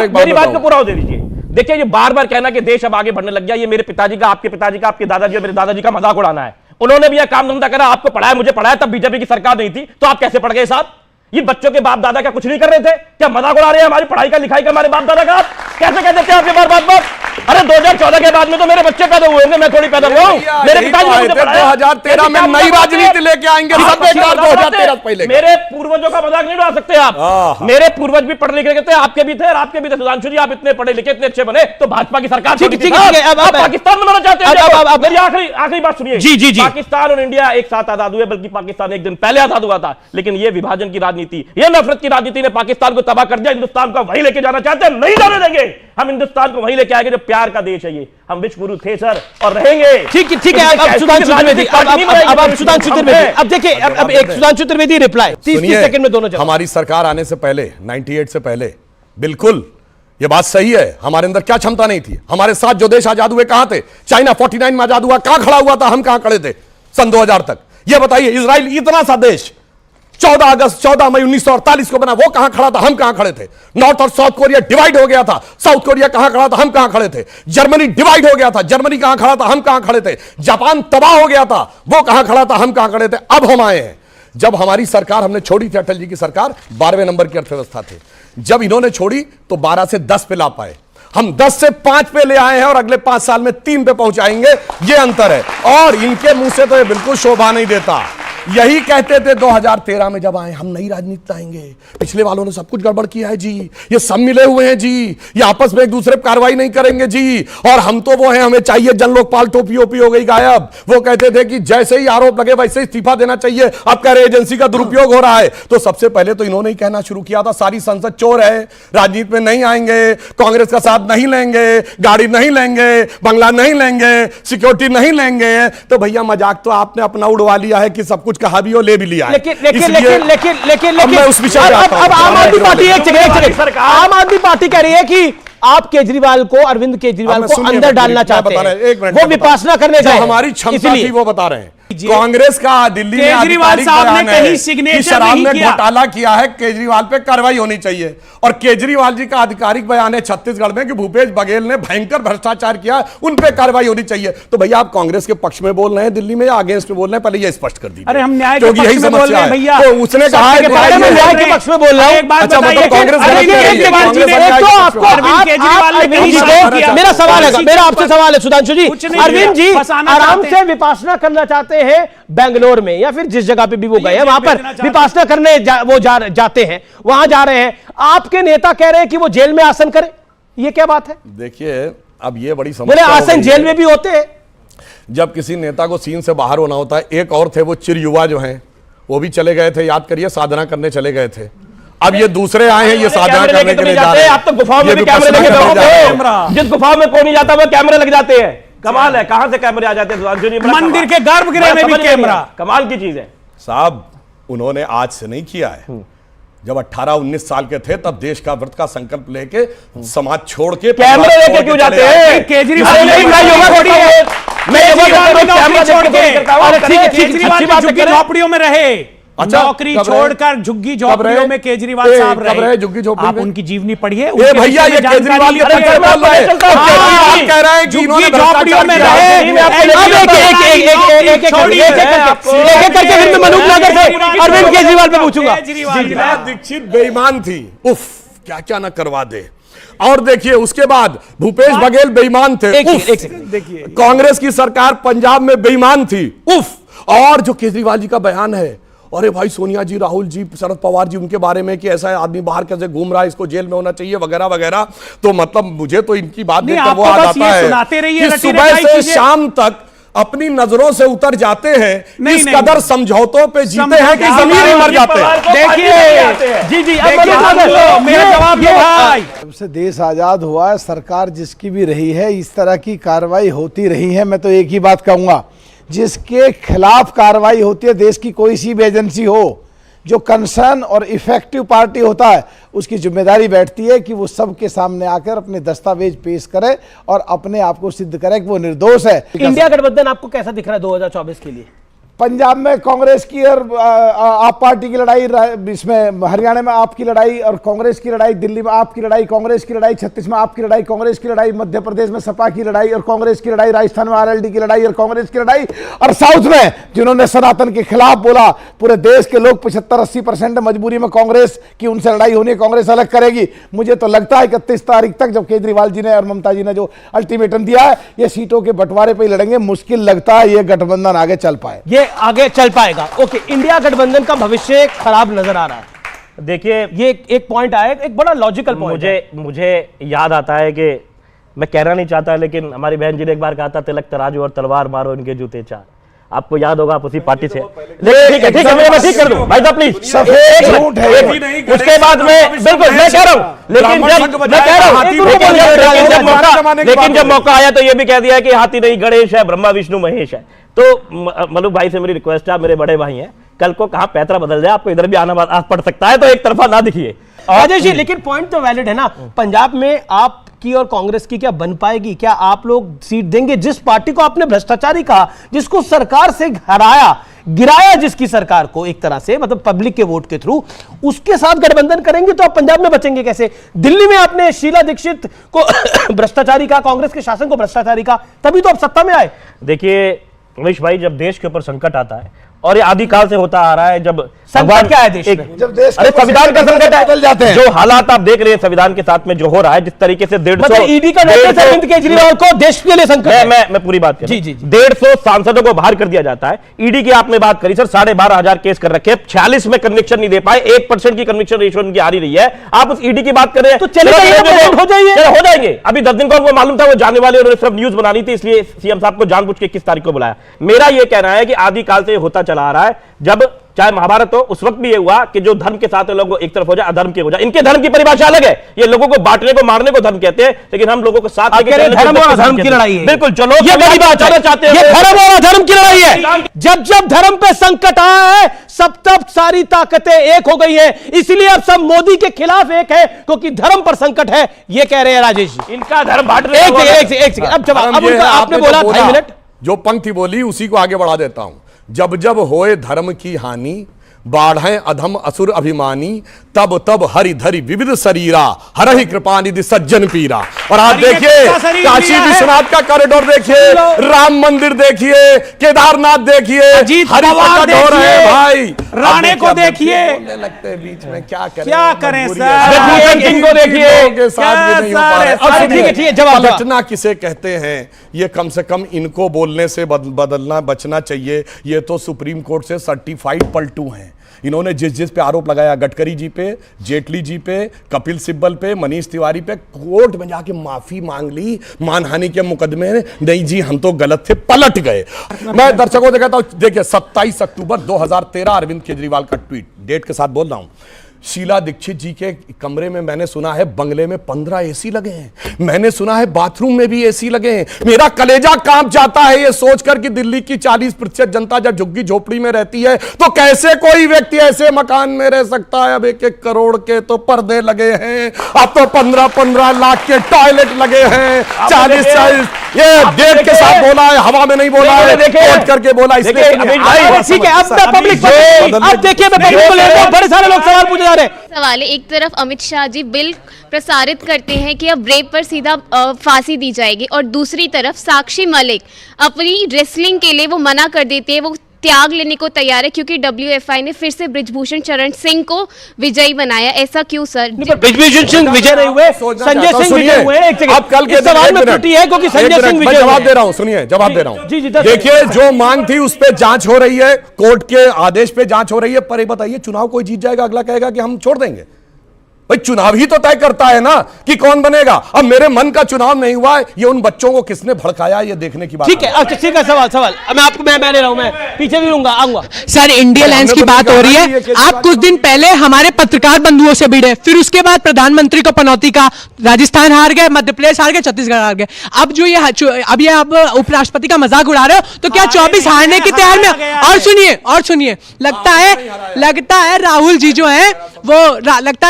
मेरी बात को पूरा हो दे दीजिए। देखिए, ये बार बार कहना कि देश अब आगे बढ़ने लग गया, ये मेरे पिताजी का, आपके पिताजी का, आपके दादाजी और मेरे दादाजी का मजाक उड़ाना है। उन्होंने भी यह काम धंधा करा, आपको पढ़ाया, मुझे पढ़ाया, तब बीजेपी की सरकार नहीं थी, तो आप कैसे पढ़ गए साहब? ये बच्चों के बाप दादा क्या कुछ नहीं कर रहे थे? क्या मजाक उड़ा रहे हैं हमारी पढ़ाई का, लिखाई का, हमारे बाप दादा का? आप कैसे कह देते हैं आपके बार? अरे 2014 के बाद में तो मेरे बच्चे पैदा हुए होंगे, मैं थोड़ी पैदा हुआ हूं। मेरे पिताजी ने मुझे पढ़ाया। 2013 में नई राजनीति लेके आएंगे, सब बेकार 2013 पहले। मेरे पूर्वजों का मजाक नहीं उड़ा सकते आप। मेरे पूर्वज भी पढ़े लिखे थे, आपके भी थे और आपके भी थे। सुधांशु जी, आप इतने पढ़े लिखे, इतने अच्छे बने, तो भाजपा की सरकार अब पाकिस्तान बनाना चाहते हैं। मेरी आखिरी बात सुनिए। जी। पाकिस्तान और इंडिया एक साथ आजाद हुए, बल्कि पाकिस्तान एक दिन पहले आजाद हुआ था, लेकिन ये विभाजन की राजनीति, ये नफरत की राजनीति ने पाकिस्तान को तबाह कर दिया। हिंदुस्तान को वहीं लेके जाना चाहते हैं, नहीं जाने देंगे। हम हिंदुस्तान को वहीं लेके आएंगे जो प्यार का देश है। ये हम विश्व गुरु थे सर, और रहेंगे। ठीक है। अब सुधांशु त्रिवेदी, अब सुधांशु त्रिवेदी, अब देखिए, अब एक सुधांशु त्रिवेदी रिप्लाई 30 सेकंड में दोनों जवाब। हमारी सरकार आने से पहले 98 से पहले बिल्कुल ये बात सही है, हमारे अंदर क्या क्षमता नहीं थी। हमारे साथ जो देश आजाद हुए कहां थे? चाइना 49 में आजाद हुआ, कहां खड़ा हुआ था? हम कहां खड़े थे सन 2000 तक? ये बताइए, इजराइल इतना सा देश 14 मई 1948 को बना, वो कहां खड़ा था? हम कहां खड़े थे? नॉर्थ और साउथ कोरिया डिवाइड हो गया था, साउथ कोरिया कहां खड़ा था? हम कहां खड़े थे? जर्मनी डिवाइड हो गया था, जर्मनी कहां खड़ा था? हम कहां खड़े थे? जापान तबाह हो गया था, वो कहां खड़ा था? हम कहां खड़े थे? अब हम आए हैं। जब हमारी सरकार, हमने छोड़ी थी अटल जी की सरकार, 12वें नंबर की अर्थव्यवस्था थे। जब इन्होंने छोड़ी तो 12 से 10 पे ला पाए। हम 10 से 5 पे ले आए हैं और अगले 5 साल में 3 पे पहुंचाएंगे। ये अंतर है, और इनके मुंह से तो ये बिल्कुल शोभा नहीं देता। यही कहते थे 2013 में जब आए, हम नई राजनीति लाएंगे, पिछले वालों ने सब कुछ गड़बड़ किया है जी, ये सब मिले हुए हैं जी, ये आपस में एक दूसरे पर कार्रवाई नहीं करेंगे जी, और हम तो वो हैं, हमें चाहिए जन लोकपाल। टोपी ओपी हो गई गायब। वो कहते थे कि जैसे ही आरोप लगे वैसे ही इस्तीफा देना चाहिए, अब कह रहे एजेंसी का दुरुपयोग हो रहा है। तो सबसे पहले तो इन्होंने ही कहना शुरू किया था सारी संसद चोर है, राजनीति में नहीं आएंगे, कांग्रेस का साथ नहीं लेंगे, गाड़ी नहीं लेंगे, बंगला नहीं लेंगे, सिक्योरिटी नहीं लेंगे। तो भैया मजाक तो आपने अपना उड़वा लिया है कि सब कुछ कहा भी हो, ले भी लिया है। लेकिन मैं उस विषय पे आता हूं। अब आम आदमी पार्टी, आम आदमी पार्टी कह रही है कि आप केजरीवाल को, अरविंद केजरीवाल को अंदर डालना चाहते हैं, वो विपासना करने गए। हमारी क्षमता थी वो बता रहे हैं। कांग्रेस का दिल्ली में केजरीवाल साहब ने कहीं सिग्नेचर शराब नहीं में किया। घोटाला किया है, केजरीवाल पे कार्रवाई होनी चाहिए। और केजरीवाल जी का आधिकारिक बयान है छत्तीसगढ़ में कि भूपेश बघेल ने भयंकर भ्रष्टाचार किया, उन पे कार्रवाई होनी चाहिए। तो भैया आप कांग्रेस के पक्ष में बोल रहे हैं दिल्ली में या अगेंस्ट में बोल रहे हैं? पहले ये स्पष्ट कर दीजिए। अरे हम न्याय के पक्ष में बोल रहे हैं भैया। तो उसने कहा है न्याय के पक्ष में बोल रहा हूं। एक बात अच्छा, बताइए, मतलब कांग्रेस मेरा सवाल है, मेरा आपसे सवाल है सुधांशु जी, अरविंद जी आराम से विपासना करना चाहते हैं बेंगलोर में, या फिर जिस जगह पे भी वो गए हैं वहां पर विपासना करने जाते हैं, वहां जा रहे हैं। आपके नेता कह रहे हैं कि वो जेल में आसन करें, ये क्या बात है? देखिए, अब ये बड़ी बोले समस्या आसन जेल में भी होते हैं। जब किसी नेता को सीन से बाहर होना होता है, एक और थे वो चिर युवा जो हैं, वो भी चले गए थे, याद करिए, साधना करने चले गए थे। अब ये दूसरे आए हैं, ये साधना करने के लिए जा रहे हैं। आप तो गुफाओं में भी कैमरे लेके बैठो, जिस गुफाओं में कोई नहीं जाता वो कैमरे लग जाते हैं। कमाल है, कहां से कैमरे आ जाते हैं? मंदिर के गर्भगृह में भी कैमरा, कमाल की चीज है साहब। उन्होंने आज से नहीं किया है, जब 18-19 साल के थे तब देश का व्रत का संकल्प लेके समाज छोड़ के कैमरे लेके क्यों जाते हैं? केजरीवाल झोपड़ियों में रहे, नौकरी छोड़कर झुग्गी झोपड़ियों में केजरीवाल साहब रहे। झुग्गी झोपड़ी आप उनकी जीवनी पढ़िए। भैया ये केजरीवाल के कह रहे हैं कि इन्होंने झोपड़ियों में रहे। अरविंद केजरीवाल पे पूछूंगा। दीक्षित बेईमान थी, उफ क्या क्या ना करवा दे। और देखिए उसके बाद भूपेश बघेल बेईमान थे, देखिए कांग्रेस की सरकार पंजाब में बेईमान थी, उफ। और जो केजरीवाल जी का बयान है, अरे भाई सोनिया जी, राहुल जी, शरद पवार जी, उनके बारे में कि ऐसा आदमी बाहर कैसे घूम रहा है, इसको जेल में होना चाहिए वगैरह वगैरह। तो मतलब मुझे तो इनकी बात देखकर वो आ जाता है कि सुबह से शाम तक अपनी नजरों से उतर जाते हैं, इस कदर समझौतों पे जीते हैं कि जमीन ही मर जाते हैं। देखिए जी मेरा जवाब ये भाई, जब से देश आजाद हुआ है, सरकार जिसकी भी रही है, इस तरह की कार्रवाई होती रही है। मैं तो एक ही बात कहूंगा, जिसके खिलाफ कार्रवाई होती है, देश की कोई सी भी एजेंसी हो, जो कंसर्न और इफेक्टिव पार्टी होता है उसकी जिम्मेदारी बैठती है कि वो सबके सामने आकर अपने दस्तावेज पेश करे और अपने आप को सिद्ध करे कि वो निर्दोष है। इंडिया गठबंधन आपको कैसा दिख रहा है 2024 के लिए? पंजाब में कांग्रेस की और आप पार्टी की लड़ाई, इसमें हरियाणा में आपकी लड़ाई और कांग्रेस की लड़ाई, दिल्ली में आपकी लड़ाई कांग्रेस की लड़ाई, छत्तीस में आपकी लड़ाई कांग्रेस की लड़ाई, मध्य प्रदेश में सपा की लड़ाई और कांग्रेस की लड़ाई, राजस्थान में आरएलडी की लड़ाई और कांग्रेस की लड़ाई, और साउथ में जिन्होंने सनातन के खिलाफ बोला, पूरे देश के लोग 75-80% मजबूरी में कांग्रेस की उनसे लड़ाई होनी है, कांग्रेस अलग करेगी। मुझे तो लगता है 31 तारीख तक जब केजरीवाल जी ने और ममता जी ने जो अल्टीमेटम दिया है, ये सीटों के बंटवारे पर ही लड़ेंगे। मुश्किल लगता है ये गठबंधन आगे चल पाए, ये आगे चल पाएगा। ओके, इंडिया गठबंधन का भविष्य खराब नजर आ रहा है। देखिए, ये एक पॉइंट आया, एक बड़ा लॉजिकल पॉइंट मुझे याद आता है कि मैं कहना नहीं चाहता, लेकिन हमारी बहन जी ने एक बार कहा था, तिलक तराजू और तलवार मारो इनके जूते चार। आपको याद होगा, आप उसी पार्टी से। ठीक है, मैं ठीक कर दूं भाई साहब प्लीज। उसके बाद में बिल्कुल मैं कह रहा हूं, लेकिन जब मौका आया तो ये भी कह दिया कि हाथी नहीं गणेश है, ब्रह्मा विष्णु महेश है। तो मलूक भाई से मेरी रिक्वेस्ट है, आप मेरे बड़े भाई हैं, कल को कहां पैतरा बदल जाए, आपको इधर भी आना पड़ सकता है, तो एक तरफा ना दिखिए। राजेश जी, लेकिन पॉइंट तो वैलिड है ना। पंजाब में आपकी और कांग्रेस की क्या बन पाएगी? क्या आप लोग सीट देंगे जिस पार्टी को आपने भ्रष्टाचारी कहा, जिसको सरकार से हराया, गिराया, जिसकी सरकार को एक तरह से, मतलब पब्लिक के वोट के थ्रू, उसके साथ गठबंधन करेंगे तो आप पंजाब में बचेंगे कैसे? दिल्ली में आपने शीला दीक्षित को भ्रष्टाचारी का, कांग्रेस के शासन को भ्रष्टाचारी का, तभी तो आप सत्ता में आए। देखिए रमेश भाई, जब देश के ऊपर संकट आता है, और ये आदिकाल से होता आ रहा है, जब संकट क्या है देश में? जब देश अरे संविधान का संकट है, बदल जाते हैं। जो हालात आप देख रहे हैं संविधान के साथ में जो हो रहा है, जिस तरीके से 150 ईडी का नोटिस है अरविंद केजरीवाल को, देश के लिए संकट है। मैं पूरी बात कर रहा हूं। 150 सांसदों को बाहर कर दिया जाता है। ईडी की आपने बात करी सर, 12,500 केस कर रखे, 46 में कन्विक्शन नहीं दे पाए, 1% की कन्विक्शन रेशियो उनकी आ रही है। आप उस ईडी की बात कर रहे हैं तो चले हो जाएंगे। अभी 10 दिन को उनको मालूम था वो जाने वाले, उन्होंने सिर्फ न्यूज बनानी थी, इसलिए सीएम साहब को जानबूझ के 21 तारीख को बुलाया। मेरा यह कहना है कि आदिकाल से होता चला आ रहा है, जब चाहे महाभारत हो, उस वक्त भी ये हुआ कि जो धर्म के साथ है लोग एक तरफ हो जाए, अधर्म के हो जाए। इनके धर्म की परिभाषा अलग है, ये लोगों को बांटने को, मारने को धर्म कहते हैं, लेकिन हम लोगों को साथ धर्म और अधर्म की लड़ाई है। बिल्कुल, चलो ये बड़ी बात है, चाहते हैं, ये धर्म और अधर्म की लड़ाई है। जब जब धर्म पे संकट आया है, तब सारी ताकतें एक हो गई है, इसलिए अब सब मोदी के खिलाफ एक है, क्योंकि धर्म पर संकट है, ये कह रहे हैं राजेश जी। इनका धर्म बांट रहे हैं। एक अब जवाब, अब आपने बोला 2.5 मिनट, जो पंक्ति बोली उसी को आगे बढ़ा देता हूं। जब जब होए धर्म की हानि, बाढ़े अधम असुर अभिमानी, तब तब हरि धरि विविध शरीरा, हरहि कृपा निधि सज्जन पीरा। और आप देखिए, काशी विश्वनाथ का कॉरिडोर देखिए, राम मंदिर देखिए, केदारनाथ देखिए, हरि प्रकट हो रहे हैं भाई, राणे को देखिए, लगते बीच में क्या करें सर, को देखिए, पलटना किसे कहते हैं, ये कम से कम इनको बोलने से बदलना बचना चाहिए। ये तो सुप्रीम कोर्ट से सर्टिफाइड पलटू हैं। इन्होंने जिस पे आरोप लगाया, गडकरी जी पे, जेटली जी पे, कपिल सिब्बल पे, मनीष तिवारी पे, कोर्ट में जाके माफी मांग ली मानहानि के मुकदमे में। नहीं जी, हम तो गलत थे, पलट गए। मैं दर्शकों से कहता हूं, देखिए 27 अक्टूबर 2013 अरविंद केजरीवाल का ट्वीट, डेट के साथ बोल रहा हूं। शीला दीक्षित जी के कमरे में मैंने सुना है बंगले में 15 एसी लगे हैं, मैंने सुना है बाथरूम में भी एसी लगे हैं। मेरा कलेजा कांप जाता है ये सोचकर कि दिल्ली की 40% जनता जब झुग्गी झोपड़ी में रहती है, तो कैसे कोई व्यक्ति ऐसे मकान में रह सकता है। अब 1-1 करोड़ के तो पर्दे लगे हैं, अब तो 15-15 लाख के टॉयलेट लगे हैं, 40-40 ये डेट के साथ बोला है, हवा में नहीं बोला है, कोट करके बोला। ठीक है, अब पब्लिक, अब देखिए बड़े सारे लोग सवाल पूछे जा रहे हैं। सवाल है, एक तरफ अमित शाह जी बिल प्रसारित करते हैं कि अब रेप पर सीधा फांसी दी जाएगी, और दूसरी तरफ साक्षी मलिक अपनी रेसलिंग के लिए वो मना कर देते हैं, वो त्याग लेने को तैयार है, क्योंकि WFI ने फिर से ब्रिजभूषण चरण सिंह को विजयी बनाया। ऐसा क्यों सर? ब्रिजभूषण सिंह विजय नहीं हुए, संजय सिंह विजय हुए। अब कल के सवाल में त्रुटि है, क्योंकि संजय सिंह विजय। जवाब दे रहा हूं, सुनिए, जवाब दे रहा हूं। देखिए, जो मांग थी उस पर जांच हो रही है, कोर्ट के आदेश पे जांच हो रही है। पर ये बताइए, चुनाव कोई जीत जाएगा, अगला कहेगा कि हम छोड़ देंगे। भाई चुनाव ही तो तय करता है ना कि कौन बनेगा। अब मेरे मन का चुनाव नहीं हुआ है, ये उन बच्चों को किसने भड़काया ये देखने की बात। ठीक है, अच्छा ठीक है, सवाल मैं आपको मैं ले रहा हूं, मैं पीछे भी लूंगा, आऊंगा। सर इंडिया लाइंस की बात हो रही है। आप कुछ दिन पहले हमारे पत्रकार बंधुओं से भिड़े, फिर उसके बाद प्रधानमंत्री को पनौती का, राजस्थान हार गए, मध्य प्रदेश हार गए, छत्तीसगढ़ हार गए। अब जो ये अब उपराष्ट्रपति का मजाक उड़ा रहे हो, तो क्या 24 हारने की तैयार में? और सुनिए लगता है राहुल जी जो है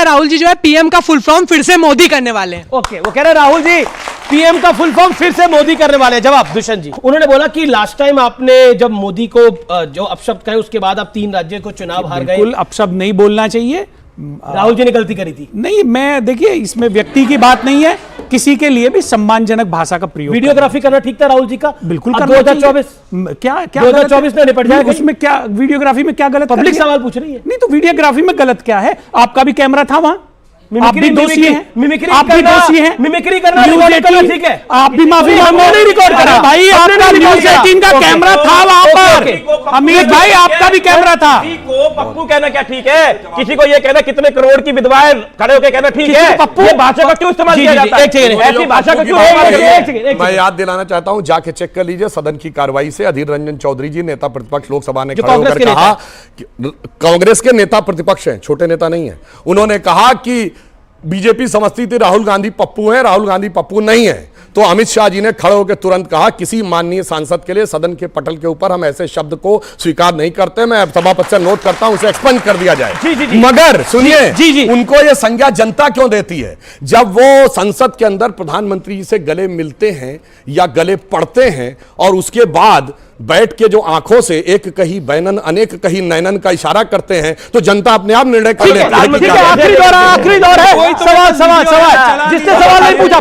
राहुल जी जो है पीएम का फुल फॉर्म फिर से मोदी करने वाले हैं। ओके, वो कह रहे राहुल जी पीएम का फुल फॉर्म फिर से मोदी करने वाले हैं। जवाब दुष्यंत जी, उन्होंने बोला कि लास्ट टाइम आपने जब मोदी को जो अपशब्द कहे उसके बाद आप 3 राज्यों को चुनाव हार गए। बिल्कुल अपशब्द नहीं बोलना चाहिए। राहुल जी ने गलती करी थी। नहीं, मैं देखिए इसमें व्यक्ति की बात नहीं है, किसी के लिए भी सम्मानजनक भाषा का प्रयोग। वीडियोग्राफी करना ठीक था राहुल जी का? बिल्कुल। 2024 क्या 2024 में निपट जाएगा। उसमें क्या वीडियोग्राफी में क्या गलत? पब्लिक सवाल पूछ रही है। नहीं तो वीडियोग्राफी में गलत क्या है? आपका भी कैमरा था वहां, आप भी दोषी हैं, मिमिक्री आप भी दोषी हैं, मिमिक्री करना ठीक है, आप भी माफी मांगो। रिकॉर्ड करा भाई, आपका न्यूज़ 18 का कैमरा था वहां पर। अमित भाई आपका भी कैमरा था। पप्पू कहना क्या ठीक है? किसी को ये कहना कितने करोड़ की विधवाएं खड़े होकर कहना ठीक है? पप्पू ये भाषा का क्यों इस्तेमाल किया जाता है? ऐसी भाषा का क्यों? मैं याद दिलाना चाहता हूं, जाके चेक कर लीजिए सदन की कार्रवाई से अधीर रंजन चौधरी जी नेता प्रतिपक्ष लोकसभा ने खड़े होकर कहा, कांग्रेस के नेता प्रतिपक्ष हैं, छोटे नेता नहीं है, उन्होंने कहा कि बीजेपी समझती थी राहुल गांधी पप्पू है, राहुल गांधी पप्पू नहीं है। तो अमित शाह जी ने खड़े होकर तुरंत कहा किसी माननीय सांसद के लिए सदन के पटल के ऊपर हम ऐसे शब्द को स्वीकार नहीं करते। मैं सभापति से नोट करता हूं उसे एक्सपंज कर दिया जाए। जी। मगर सुनिए, उनको यह संज्ञा जनता क्यों देती है? जब वो संसद के अंदर प्रधानमंत्री जी से गले मिलते हैं या गले पड़ते हैं और उसके बाद बैठ के जो आंखों से एक कही बैनन अनेक कही नैनन का इशारा करते हैं, तो जनता अपने आप निर्णय कर लेती है। आखिरी दौर है। सवाल जिससे सवाल नहीं पूछा,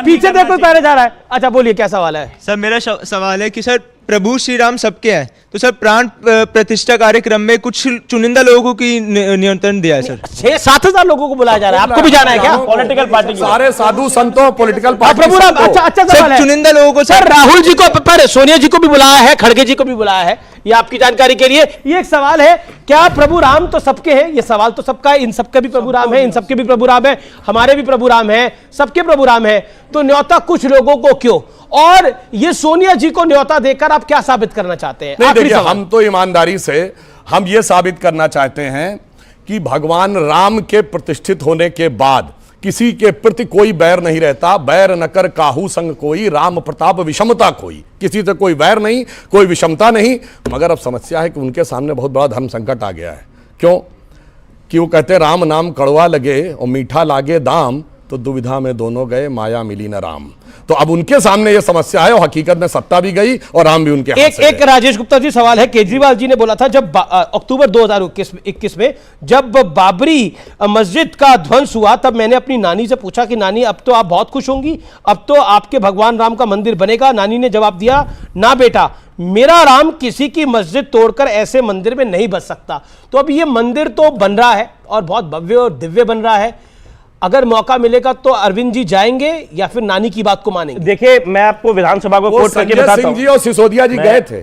पीछे देखो पहले जा रहा है। अच्छा बोलिए, क्या सवाल है? सर मेरा सवाल है कि सर प्रभु श्री राम सबके हैं, तो सर प्राण प्रतिष्ठा कार्यक्रम में कुछ चुनिंदा लोगों की नियंत्रण दिया है सर। 6-7 लोगों को बुलाया जा रहा है, आपको भी जाना है क्या? पॉलिटिकल पार्टी सारे साधु संतों पॉलिटिकल पार्टी। प्रभु राम, अच्छा सवाल है। चुनिंदा लोगों को सर राहुल जी को, पर सोनिया जी को भी बुलाया है, खड़गे जी को भी बुलाया है, ये आपकी जानकारी के लिए। ये एक सवाल है, क्या प्रभु राम तो सबके हैं? ये सवाल तो सबका है, इन सबके भी प्रभु राम है, इन सबके भी प्रभु राम है, हमारे भी प्रभु राम है, सबके प्रभु राम है, तो न्योता कुछ लोगों को क्यों? और ये सोनिया जी को न्योता देकर आप क्या साबित करना चाहते हैं? नहीं देखिए, हम तो ईमानदारी से हम ये साबित करना चाहते हैं कि भगवान राम के प्रतिष्ठित होने के बाद किसी के प्रति कोई बैर नहीं रहता। बैर न कर काहू संग कोई, राम प्रताप विषमता कोई। किसी से कोई बैर नहीं, कोई विषमता नहीं। मगर अब समस्या है कि उनके सामने बहुत बड़ा धर्म संकट आ गया है। क्यों? कि वो कहते राम नाम कड़वा लगे और मीठा लागे दाम, तो दुविधा में दोनों गए माया मिली न राम। तो अब उनके सामने ये समस्या है और हकीकत में सत्ता भी गई और राम भी उनके हाथ से एक राजेश गुप्ता जी सवाल है। केजरीवाल जी ने बोला था जब अक्टूबर 2021 में जब बाबरी मस्जिद का ध्वंस हुआ, तब मैंने अपनी नानी से पूछा कि नानी अब तो आप बहुत खुश होंगी, अब तो आपके भगवान राम का मंदिर बनेगा। नानी ने जवाब दिया, ना बेटा, मेरा राम किसी की मस्जिद तोड़कर ऐसे मंदिर में नहीं बस सकता। तो अब ये मंदिर तो बन रहा है और बहुत भव्य और दिव्य बन रहा है। अगर मौका मिलेगा तो अरविंद जी जाएंगे या फिर नानी की बात को मानेंगे? देखिए, मैं आपको विधानसभा को कोट करके बताता हूं। जी और सिसोदिया जी गए थे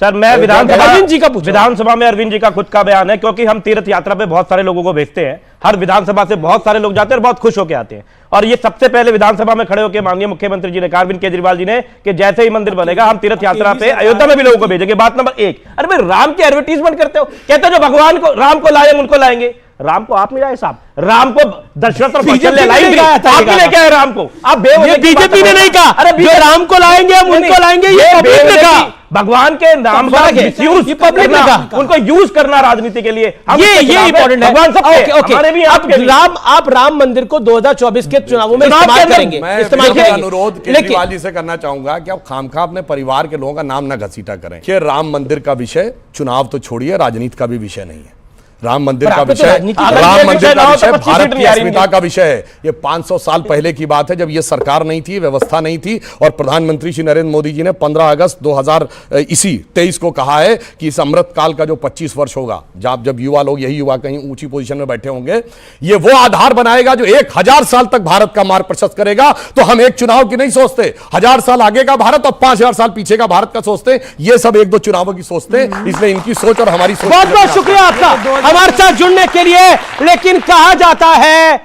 सर। मैं विधानसभा में अरविंद जी का खुद का बयान है, क्योंकि हम तीर्थ यात्रा पे बहुत सारे लोगों को भेजते हैं। हर विधानसभा से बहुत सारे लोग जाते हैं और बहुत खुश होकर आते हैं। और ये सबसे पहले विधानसभा में खड़े होकर माननीय मुख्यमंत्री जी ने कहा, अरविंद केजरीवाल जी ने, कि जैसे ही मंदिर बनेगा हम तीर्थ यात्रा पे अयोध्या में भी लोगों को भेजेंगे। बात नंबर 1, अरे भाई राम के एडवर्टीजमेंट करते हो, कहते हो जो भगवान को राम को लाएंगे उनको लाएंगे। राम को आप नहीं लाए साहब, राम को दशरथ और कौशल्या लाएंगे, आप लेके आए राम को। आप बीजेपी ने नहीं कहा, अरे जो राम को लाएंगे हम उनको लाएंगे, ये पब्लिक ने कहा। भगवान के नाम का मिसयूज पब्लिक ने कहा, उनको यूज करना राजनीति के लिए। ये इंपॉर्टेंट है। भगवान सबके, आप राम मंदिर को 2024 के चुनावों में इस्तेमाल करेंगे। मैं अनुरोध केजरीवाल जी से करना चाहूंगा कि आप खामखा अपने परिवार के लोगों का नाम ना घसीटा करें। कि राम मंदिर का विषय चुनाव तो छोड़िए, राजनीति का भी विषय नहीं है। राम मंदिर का विषय भारत की अस्मिता का विषय है। ये 500 साल पहले की बात है, जब ये सरकार नहीं थी, व्यवस्था नहीं थी, और प्रधानमंत्री श्री नरेंद्र मोदी जी ने 15 अगस्त 2023 को कहा है कि इस अमृत काल का जो 25 वर्ष होगा, जब युवा लोग, यही युवा कहीं ऊंची पोजीशन में बैठे होंगे, ये वो आधार बनाएगा जो 1000 साल तक भारत का मार्ग प्रशस्त करेगा। तो हम एक चुनाव की नहीं सोचते, 1000 साल आगे का भारत और 5000 साल पीछे का भारत का सोचते। ये सब 1-2 चुनावों की सोचते, इसलिए इनकी सोच और हमारी सोच। बहुत बहुत शुक्रिया आपका। हमारे साथ जुड़ने के लिए। लेकिन कहा जाता है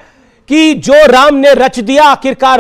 कि जो राम ने रच दिया आखिरकार